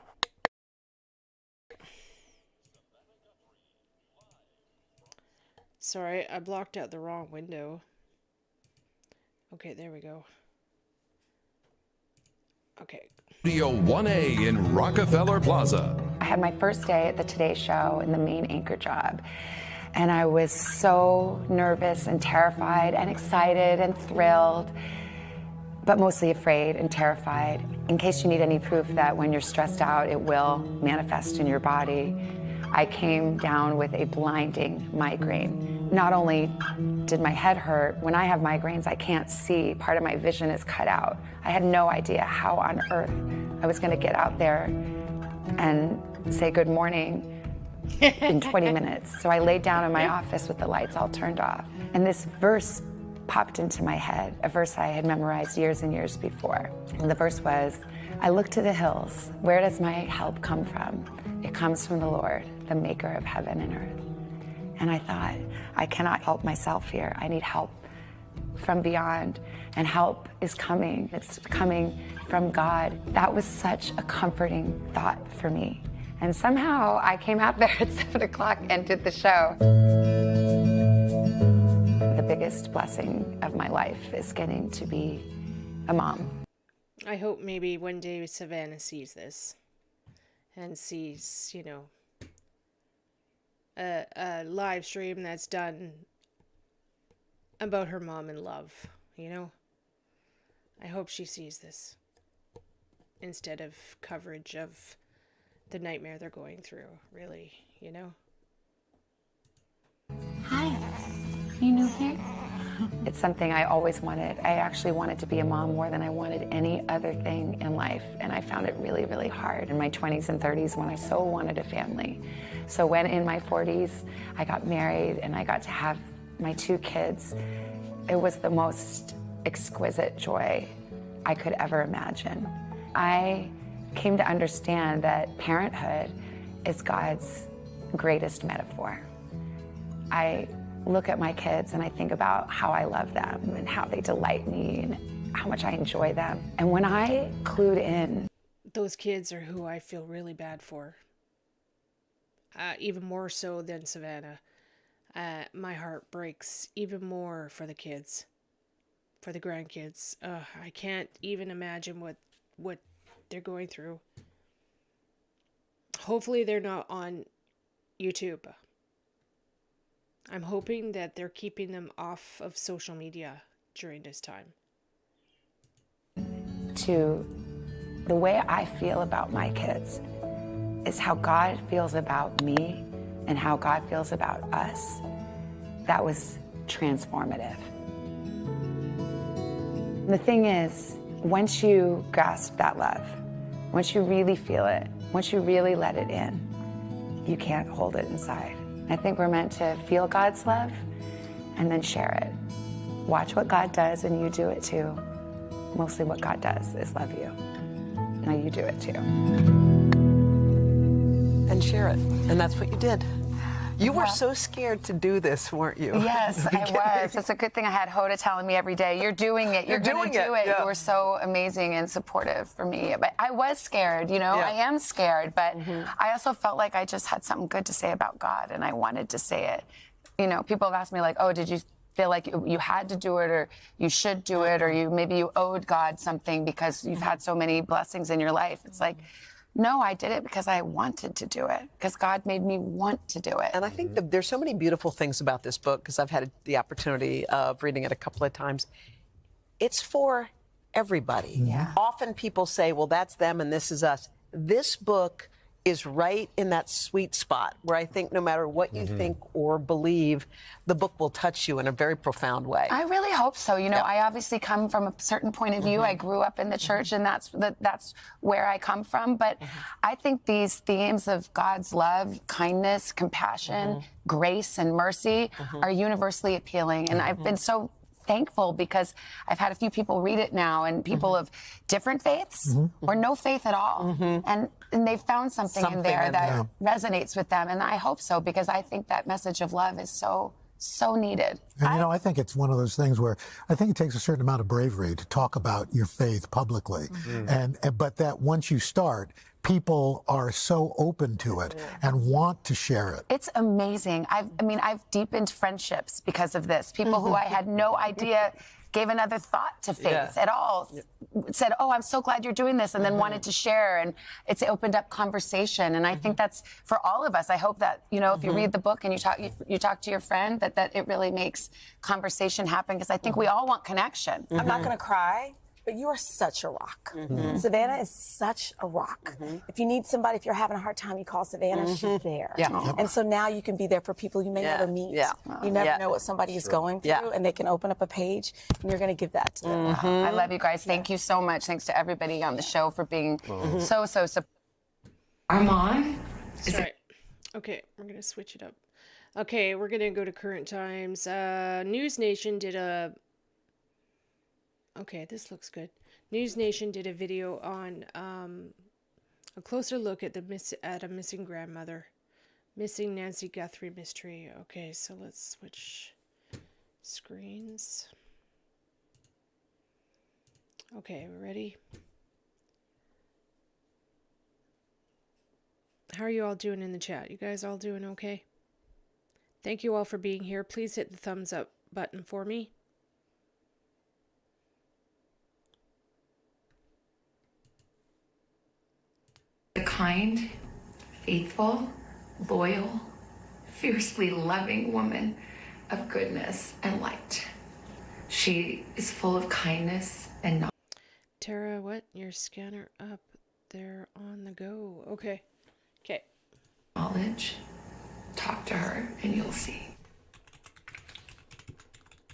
Sorry, I blocked out the wrong window. Okay, there we go. Okay. Studio 1A in Rockefeller Plaza. I had my first day at the Today Show in the main anchor job. And I was so nervous and terrified and excited and thrilled, but mostly afraid and terrified. In case you need any proof that when you're stressed out, it will manifest in your body, I came down with a blinding migraine. Not only did my head hurt, when I have migraines, I can't see. Part of my vision is cut out. I had no idea how on earth I was gonna get out there and say good morning in 20 minutes. So I laid down in my office with the lights all turned off. And this verse popped into my head, a verse I had memorized years and years before. And the verse was, I look to the hills. Where does my help come from? It comes from the Lord, the maker of heaven and earth. And I thought, I cannot help myself here. I need help from beyond. And help is coming. It's coming from God. That was such a comforting thought for me. And somehow I came out there at 7 o'clock and did the show. The biggest blessing of my life is getting to be a mom. I hope maybe one day Savannah sees this and sees, you know, a live stream that's done about her mom and love, you know? I hope she sees this instead of coverage of the nightmare they're going through, really, you know? Hi, you new here? It's something I always wanted. I actually wanted to be a mom more than I wanted any other thing in life, and I found it really, really hard in my 20s and 30s when I so wanted a family. So when in my 40s, I got married and I got to have my 2 kids, it was the most exquisite joy I could ever imagine. I came to understand that parenthood is God's greatest metaphor. I look at my kids and I think about how I love them and how they delight me and how much I enjoy them. And when I clued in, those kids are who I feel really bad for. Even more so than Savannah. My heart breaks even more for the kids, for the grandkids. I can't even imagine what they're going through. Hopefully they're not on YouTube. I'm hoping that they're keeping them off of social media during this time. To the way I feel about my kids is how God feels about me and how God feels about us. That was transformative. The thing is, once you grasp that love, once you really feel it, once you really let it in, you can't hold it inside. I think we're meant to feel God's love and then share it. Watch what God does and you do it too. Mostly what God does is love you. Now you do it too. And share it. And that's what you did. You were so scared to do this, weren't you? Yes, I was. It's a good thing I had Hoda telling me every day, you're doing it. You're going to do it. Yeah. You were so amazing and supportive for me. But I was scared, you know, I am scared. But I also felt like I just had something good to say about God and I wanted to say it. You know, people have asked me like, oh, did you feel like you had to do it or you should do it or maybe you owed God something because you've had so many blessings in your life? It's like, no, I did it because I wanted to do it, because God made me want to do it. And I think that there's so many beautiful things about this book, because I've had the opportunity of reading it a couple of times. It's for everybody. Yeah. Often people say, well, that's them and this is us. This book is right in that sweet spot where I think no matter what you think or believe, the book will touch you in a very profound way. I really hope so. You know, I obviously come from a certain point of view. I grew up in the church, and that's where I come from. But I think these themes of God's love, kindness, compassion, grace, and mercy are universally appealing. And I've been so thankful because I've had a few people read it now, and people of different faiths or no faith at all. And they've found something in there that resonates with them. And I hope so, because I think that message of love is so needed. And I think it's one of those things where I think it takes a certain amount of bravery to talk about your faith publicly. But that once you start, people are so open to it and want to share it. It's amazing. I've deepened friendships because of this. People who I had no idea gave another thought to faith at all. Said, "Oh, I'm so glad you're doing this," and then wanted to share, and it's opened up conversation. And I think that's for all of us. I hope that, you know, if you read the book and you talk to your friend, that it really makes conversation happen, because I think we all want connection. I'm not going to cry, but you are such a rock. Savannah is such a rock. If you need somebody, if you're having a hard time, you call Savannah, she's there. And so now you can be there for people you may never meet. You never know what somebody is going through, and they can open up a page, and you're going to give that to them. I love you guys. Thank you so much. Thanks to everybody on the show for being so supportive. Armand? Sorry. Okay, we're going to switch it up. Okay, we're going to go to current times. News Nation did a... Okay, this looks good. News Nation did a video on a closer look at a missing grandmother. Missing Nancy Guthrie mystery. Okay, so let's switch screens. Okay, we're ready. How are you all doing in the chat? You guys all doing okay? Thank you all for being here. Please hit the thumbs up button for me. A kind, faithful, loyal, fiercely loving woman of goodness and light. She is full of kindness and knowledge. Tara, what? Your scanner up there on the go. Okay. Okay. Knowledge. Talk to her and you'll see.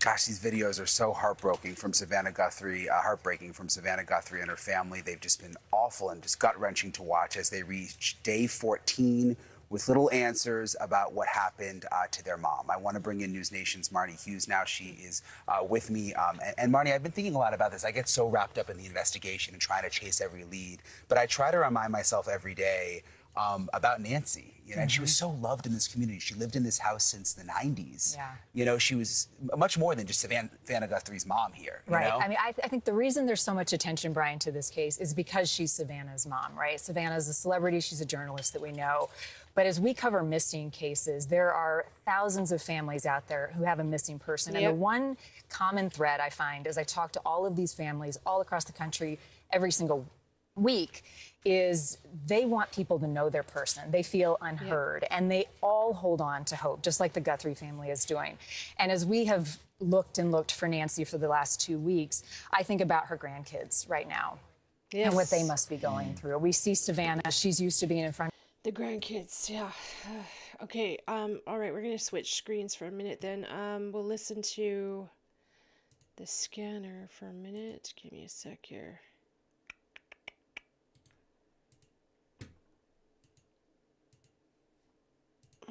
Gosh, these videos are so heartbreaking from Savannah Guthrie and her family. They've just been awful and just gut-wrenching to watch as they reach day 14 with little answers about what happened to their mom. I want to bring in News Nation's Marnie Hughes now. She is with me. And Marnie, I've been thinking a lot about this. I get so wrapped up in the investigation and trying to chase every lead. But I try to remind myself every day about Nancy. You know, and she was so loved in this community. She lived in this house since the 90s. Yeah. You know, she was much more than just Savannah Guthrie's mom here. You Right. know? I mean, I think the reason there's so much attention, Brian, to this case is because she's Savannah's mom, right? Savannah's a celebrity. She's a journalist that we know. But as we cover missing cases, there are thousands of families out there who have a missing person. And the one common thread I find as I talk to all of these families all across the country every single week is they want people to know their person. They feel unheard, and they all hold on to hope, just like the Guthrie family is doing. And as we have looked and looked for Nancy for the last 2 weeks, I think about her grandkids right now and what they must be going through. We see Savannah, she's used to being in front. The grandkids, yeah. Okay, all right, we're going to switch screens for a minute then. We'll listen to the scanner for a minute. Give me a sec here.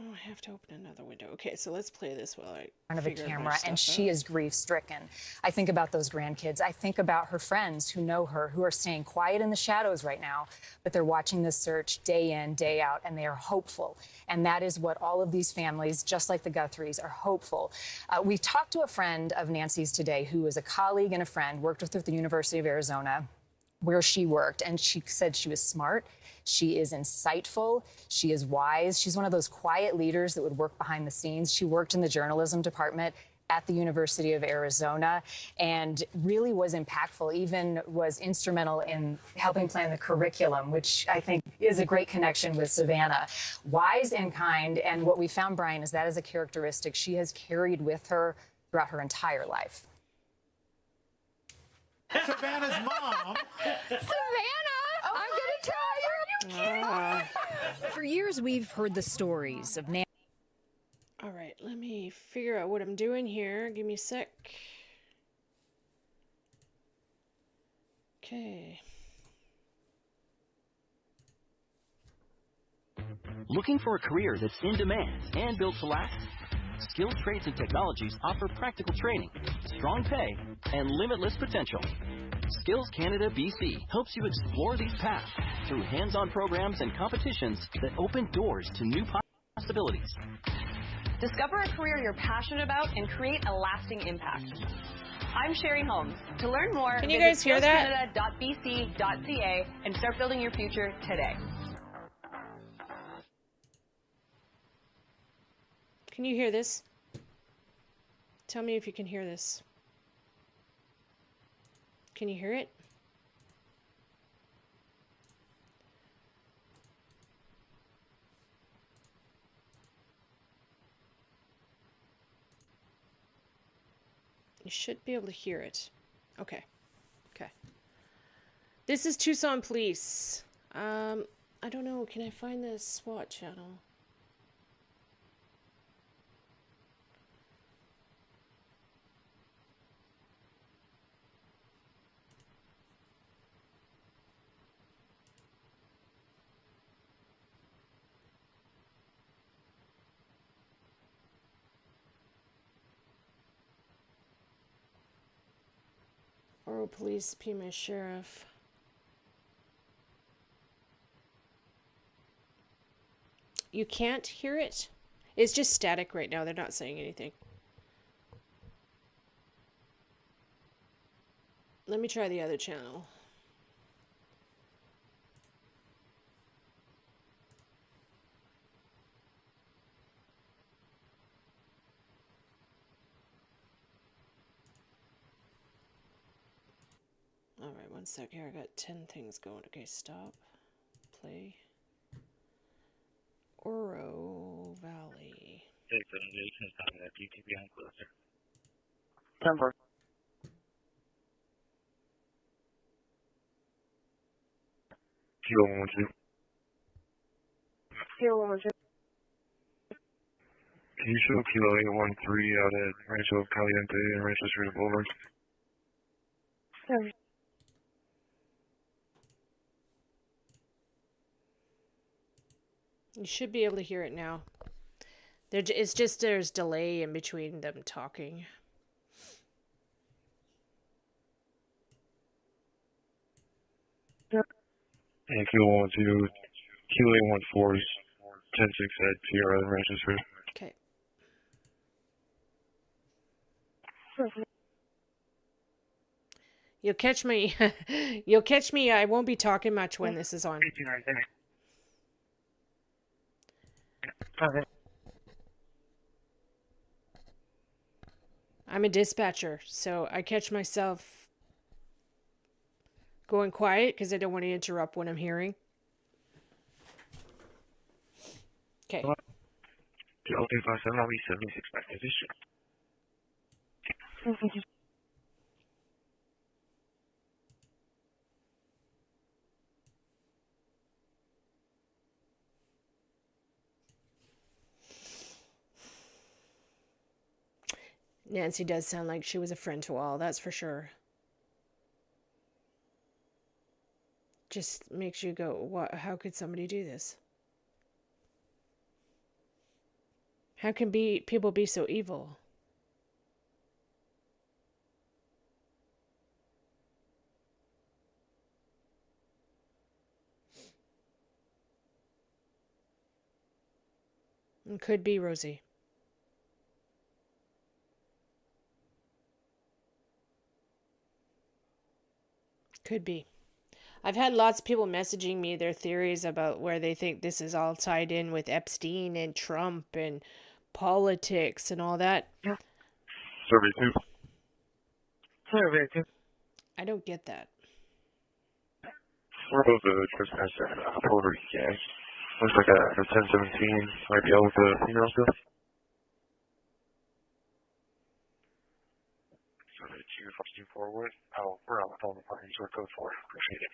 Oh, I have to open another window. Okay, so let's play this while I Front of a figure camera, my stuff and out. she is grief-stricken. I think about those grandkids. I think about her friends who know her, who are staying quiet in the shadows right now, but they're watching this search day in, day out, and they are hopeful. And that is what all of these families, just like the Guthries, are hopeful. We talked to a friend of Nancy's today who is a colleague and a friend, worked with her at the University of Arizona, where she worked, and she said she was smart. She is insightful. She is wise. She's one of those quiet leaders that would work behind the scenes. She worked in the journalism department at the University of Arizona and really was impactful, even was instrumental in helping plan the curriculum, which I think is a great connection with Savannah. Wise and kind, and what we found, Brian, is that is a characteristic she has carried with her throughout her entire life. Savannah's mom. Savannah, I'm going to tell you. For years, we've heard the stories of Nancy. All right, let me figure out what I'm doing here. Give me a sec. Okay. Looking for a career that's in demand and built to last? Skilled Trades and Technologies offer practical training, strong pay, and limitless potential. Skills Canada BC helps you explore these paths through hands-on programs and competitions that open doors to new possibilities. Discover a career you're passionate about and create a lasting impact. I'm Sherry Holmes. To learn more, Can you guys hear that? skillscanada.bc.ca and start building your future today. Can you hear this? Tell me if you can hear this. Can you hear it? You should be able to hear it. Okay. Okay. This is Tucson Police. I don't know. Can I find the SWAT channel? Oro Police, Pima Sheriff. You can't hear it? It's just static right now. They're not saying anything. Let me try the other channel. Alright, one sec here. I got 10 things going. Okay, stop. Play. Oro Valley. Number. Kilo 112. Kilo 112. Can you show Kilo 813 out at Rancho Caliente and Rancho Street Boulevard? Sorry. You should be able to hear it now. It's just there's delay in between them talking. And Kilo 12, Kilo 814 is 10-6 at PR and Rancho Street. Okay. You'll catch me. You'll catch me. I won't be talking much when this is on. Okay. I'm a dispatcher, so I catch myself going quiet because I don't want to interrupt when I'm hearing. Okay. Okay, 57, I'll be 76 back position. Nancy does sound like she was a friend to all, that's for sure. Just makes you go, what? How could somebody do this? How can people be so evil? It could be Rosie. Could be. I've had lots of people messaging me their theories about where they think this is all tied in with Epstein and Trump and politics and all that. Yeah. Survey 2. Survey 2. I don't get that. We're both a trespasser and a Puerto Rican. Looks like a 1017 might be out with the female stuff. Survey 2, fucking forward. Oh, we're on the phone department, so code 4. Appreciate it.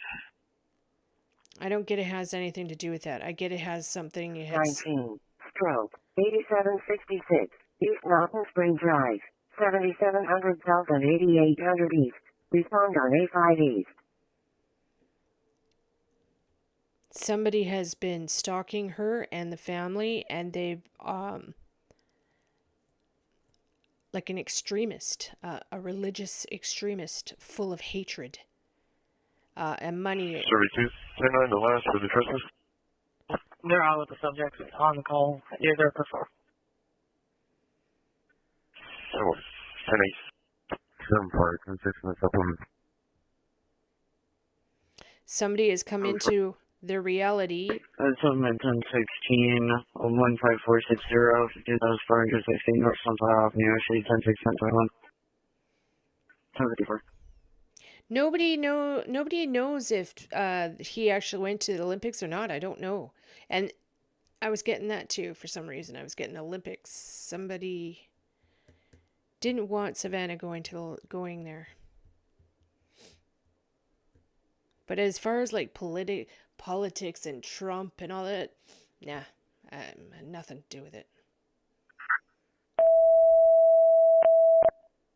I don't get it has anything to do with that. I get it has something. It has 19, stroke, 8766, East Mountain Spring Drive, 7700 South and 8800 East. Respond on A5 East. somebody has been stalking her and the family, and they've like an extremist, a religious extremist full of hatred and money. 32, the last for the Christmas. They're all with the subjects on the call. You're there before. So, 10-8. Some part, and 6 minutes supplement. Somebody has come into their reality. Supplement 1016, 15460, 2,416 North Sunflower Avenue, Shade 106121. 1054. Nobody knows if he actually went to the Olympics or not. I don't know. And I was getting that too for some reason. I was getting Olympics. Somebody didn't want Savannah going there. But as far as like politics and Trump and all that, nah, nothing to do with it.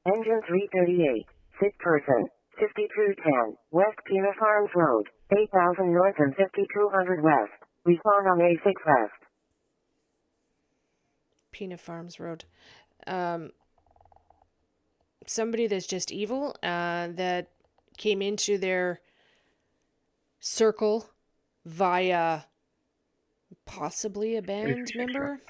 Engine 338, sick person, 5210, West Pina Farms Road, 8000 North and 5200 West. Respond on A6 West. Pina Farms Road. Somebody that's just evil, that came into their circle via possibly a band member.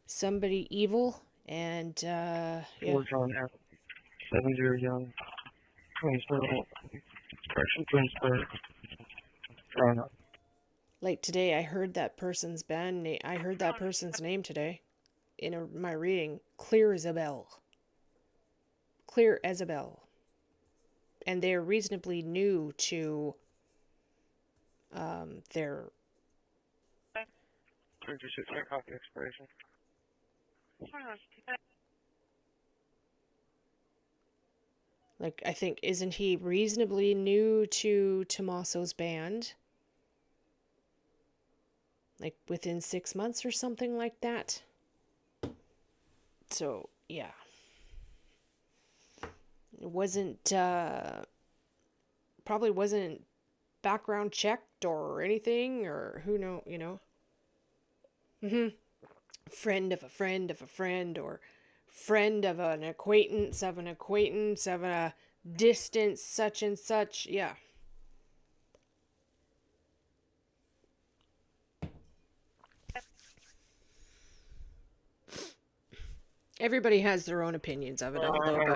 Somebody evil and yeah. 70 young. Like today, I heard that person's band name. I heard that person's name today in my reading. Clear as a bell. Clear as a bell. And they're reasonably new to their. 36 copy expiration. Like, I think, isn't he reasonably new to Tommaso's band? Like, within 6 months or something like that? So, yeah. It wasn't, probably wasn't background checked or anything, or who knows, you know? Friend of a friend of a friend, or friend of an acquaintance of a distance, such and such, yeah. Everybody has their own opinions of it, although,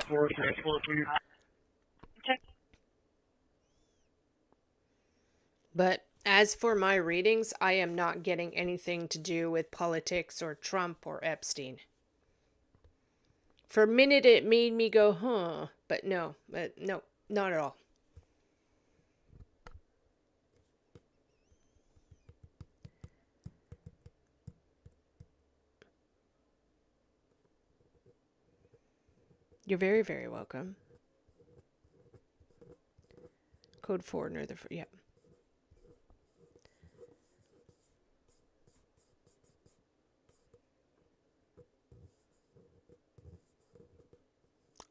but as for my readings, I am not getting anything to do with politics or Trump or Epstein. For a minute, it made me go, huh, but no, not at all. You're very, very welcome. Code 4, yep.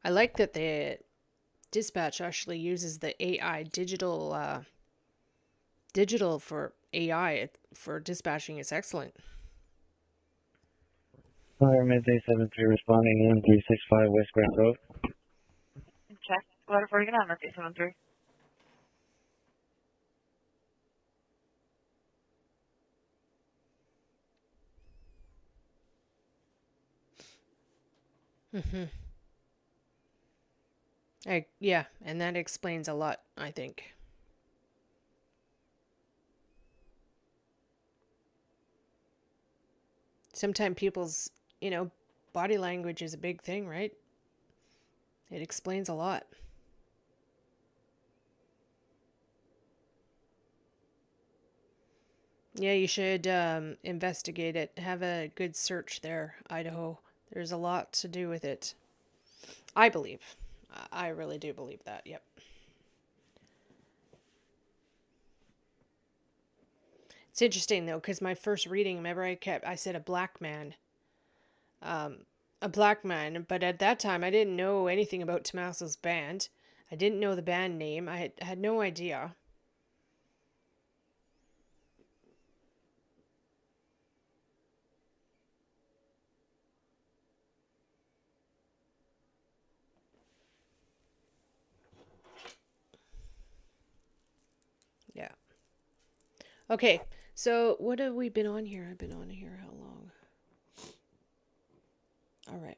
I like that the dispatch actually uses the AI digital for AI for dispatching. It's excellent. Fire midday 73 responding in 365 West Grant Road. Check. Letter 40 on midday 73. Yeah, and that explains a lot, I think. Sometimes people's, body language is a big thing, right? It explains a lot. Yeah, you should investigate it. Have a good search there, Idaho. There's a lot to do with it. I believe. I really do believe that, yep. It's interesting, though, because my first reading, remember I said a black man. But at that time, I didn't know anything about Tommaso's band. I didn't know the band name. I had no idea. Okay, so what have we been on here? I've been on here how long? All right.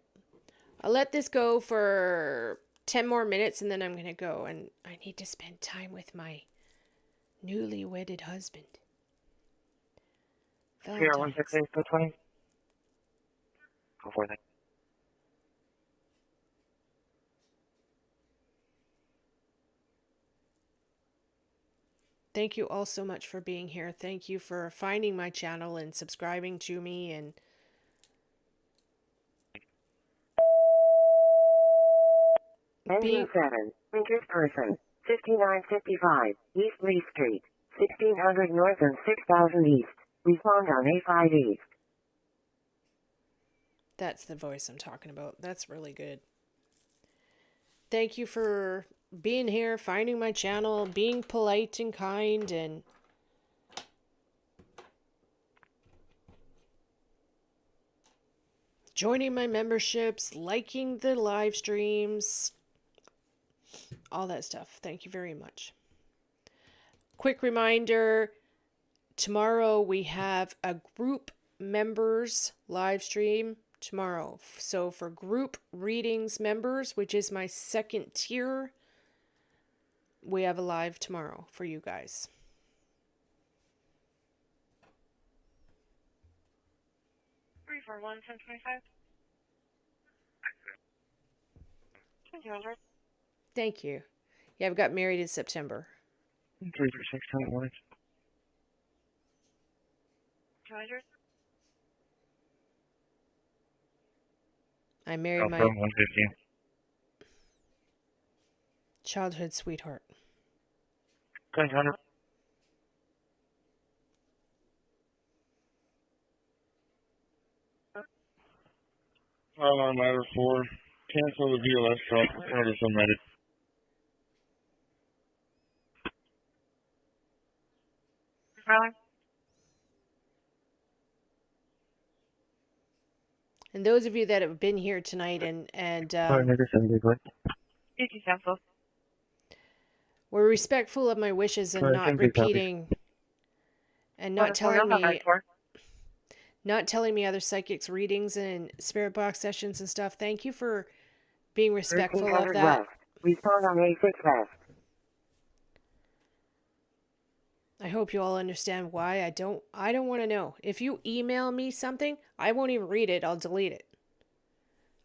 I'll let this go for 10 more minutes and then I'm going to go. And I need to spend time with my newly wedded husband. Here, 168 to 20. Go for that. Thank you all so much for being here. Thank you for finding my channel and subscribing to me. And Engine 7, Winters Person, 5955, East Lee Street, 1600 North and 6000 East. Respond on A5 East. that's the voice I'm talking about. That's really good. Thank you for being here, finding my channel, being polite and kind, and joining my memberships, liking the live streams, all that stuff. Thank you very much. Quick reminder, tomorrow we have a group members live stream tomorrow. So for group readings members, which is my second tier, we have a live tomorrow for you guys. Three, four, one, 1025. 200. Thank you. Yeah, I've got married in September. 336, 10 200. I married my 115. childhood sweetheart. 200. Matter 4. Cancel the VLS truck. Order submitted. And those of you that have been here tonight and were respectful of my wishes and not repeating and not telling me other psychics readings and spirit box sessions and stuff. Thank you for being respectful of that. West. Respond on A6 West. I hope you all understand why I don't want to know. If you email me something, I won't even read it. I'll delete it.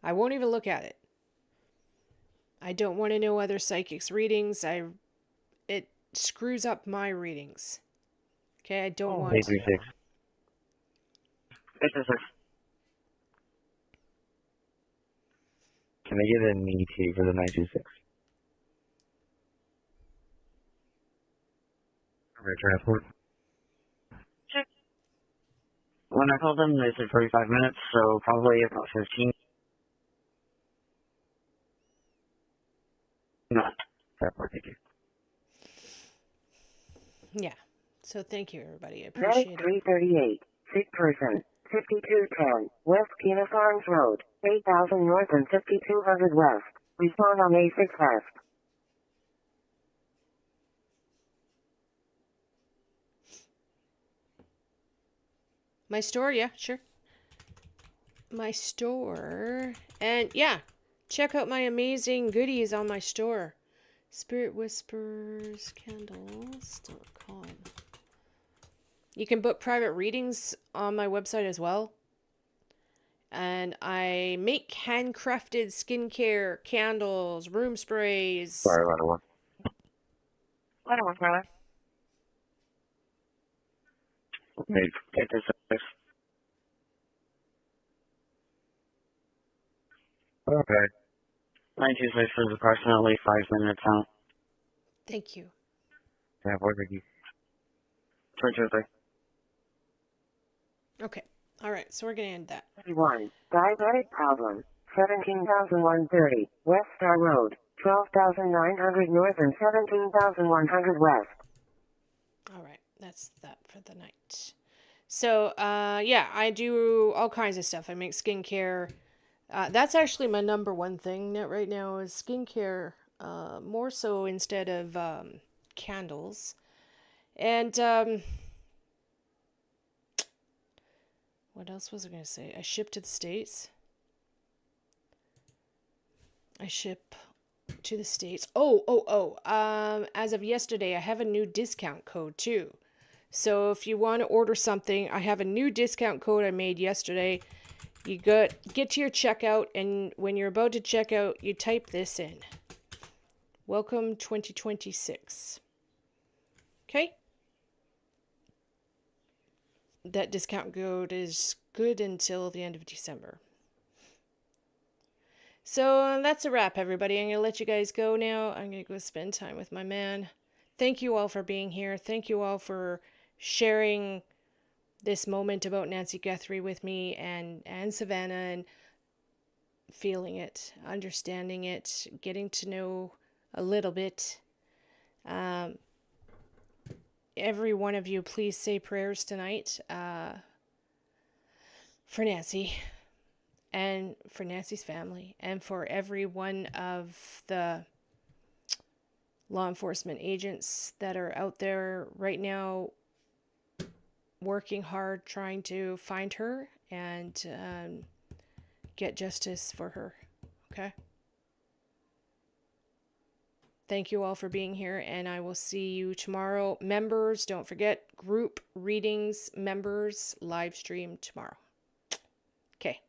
I won't even look at it. I don't want to know other psychics' readings. It screws up my readings. Okay, I don't want. 836. 836. Can I get an ET for the 926? Transport. Check. When I called them, they said 45 minutes, so probably about 15. No. Transport, thank you. Yeah. So thank you, everybody. I Medic appreciate it. 338, sick person, 5210, West Kina Farms Road, 8000 North and 5200 West. Respond on A6 West. My store, yeah, sure. My store. And yeah, check out my amazing goodies on my store. spiritwhisperscandles.com. You can book private readings on my website as well. And I make handcrafted skincare, candles, room sprays. Sorry, ladder 1. Ladder 1, brother. Maybe 836. Okay. 926 is approximately 5 minutes out. Thank you. Transport, thank you. 323. Okay. All right. So we're going to end that. 31, diabetic problem, 17,130, West Star Road, 12,900 North and 17,100 West. All right. That's that for the night. So, yeah, I do all kinds of stuff. I make skincare. That's actually my number one thing right now is skincare, more so instead of candles. And What else was I going to say? I ship to the States. I ship to the States. As of yesterday, I have a new discount code too. So if you want to order something, I have a new discount code I made yesterday. You get to your checkout, and when you're about to check out, you type this in. Welcome 2026. Okay? That discount code is good until the end of December. So that's a wrap, everybody. I'm going to let you guys go now. I'm going to go spend time with my man. Thank you all for being here. Thank you all for sharing this moment about Nancy Guthrie with me and Savannah, and feeling it, understanding it, getting to know a little bit. Every one of you, please say prayers tonight for Nancy and for Nancy's family and for every one of the law enforcement agents that are out there right now working hard trying to find her and get justice for her. Okay? Thank you all for being here, and I will see you tomorrow. Members, don't forget, group readings, members, live stream tomorrow. Okay.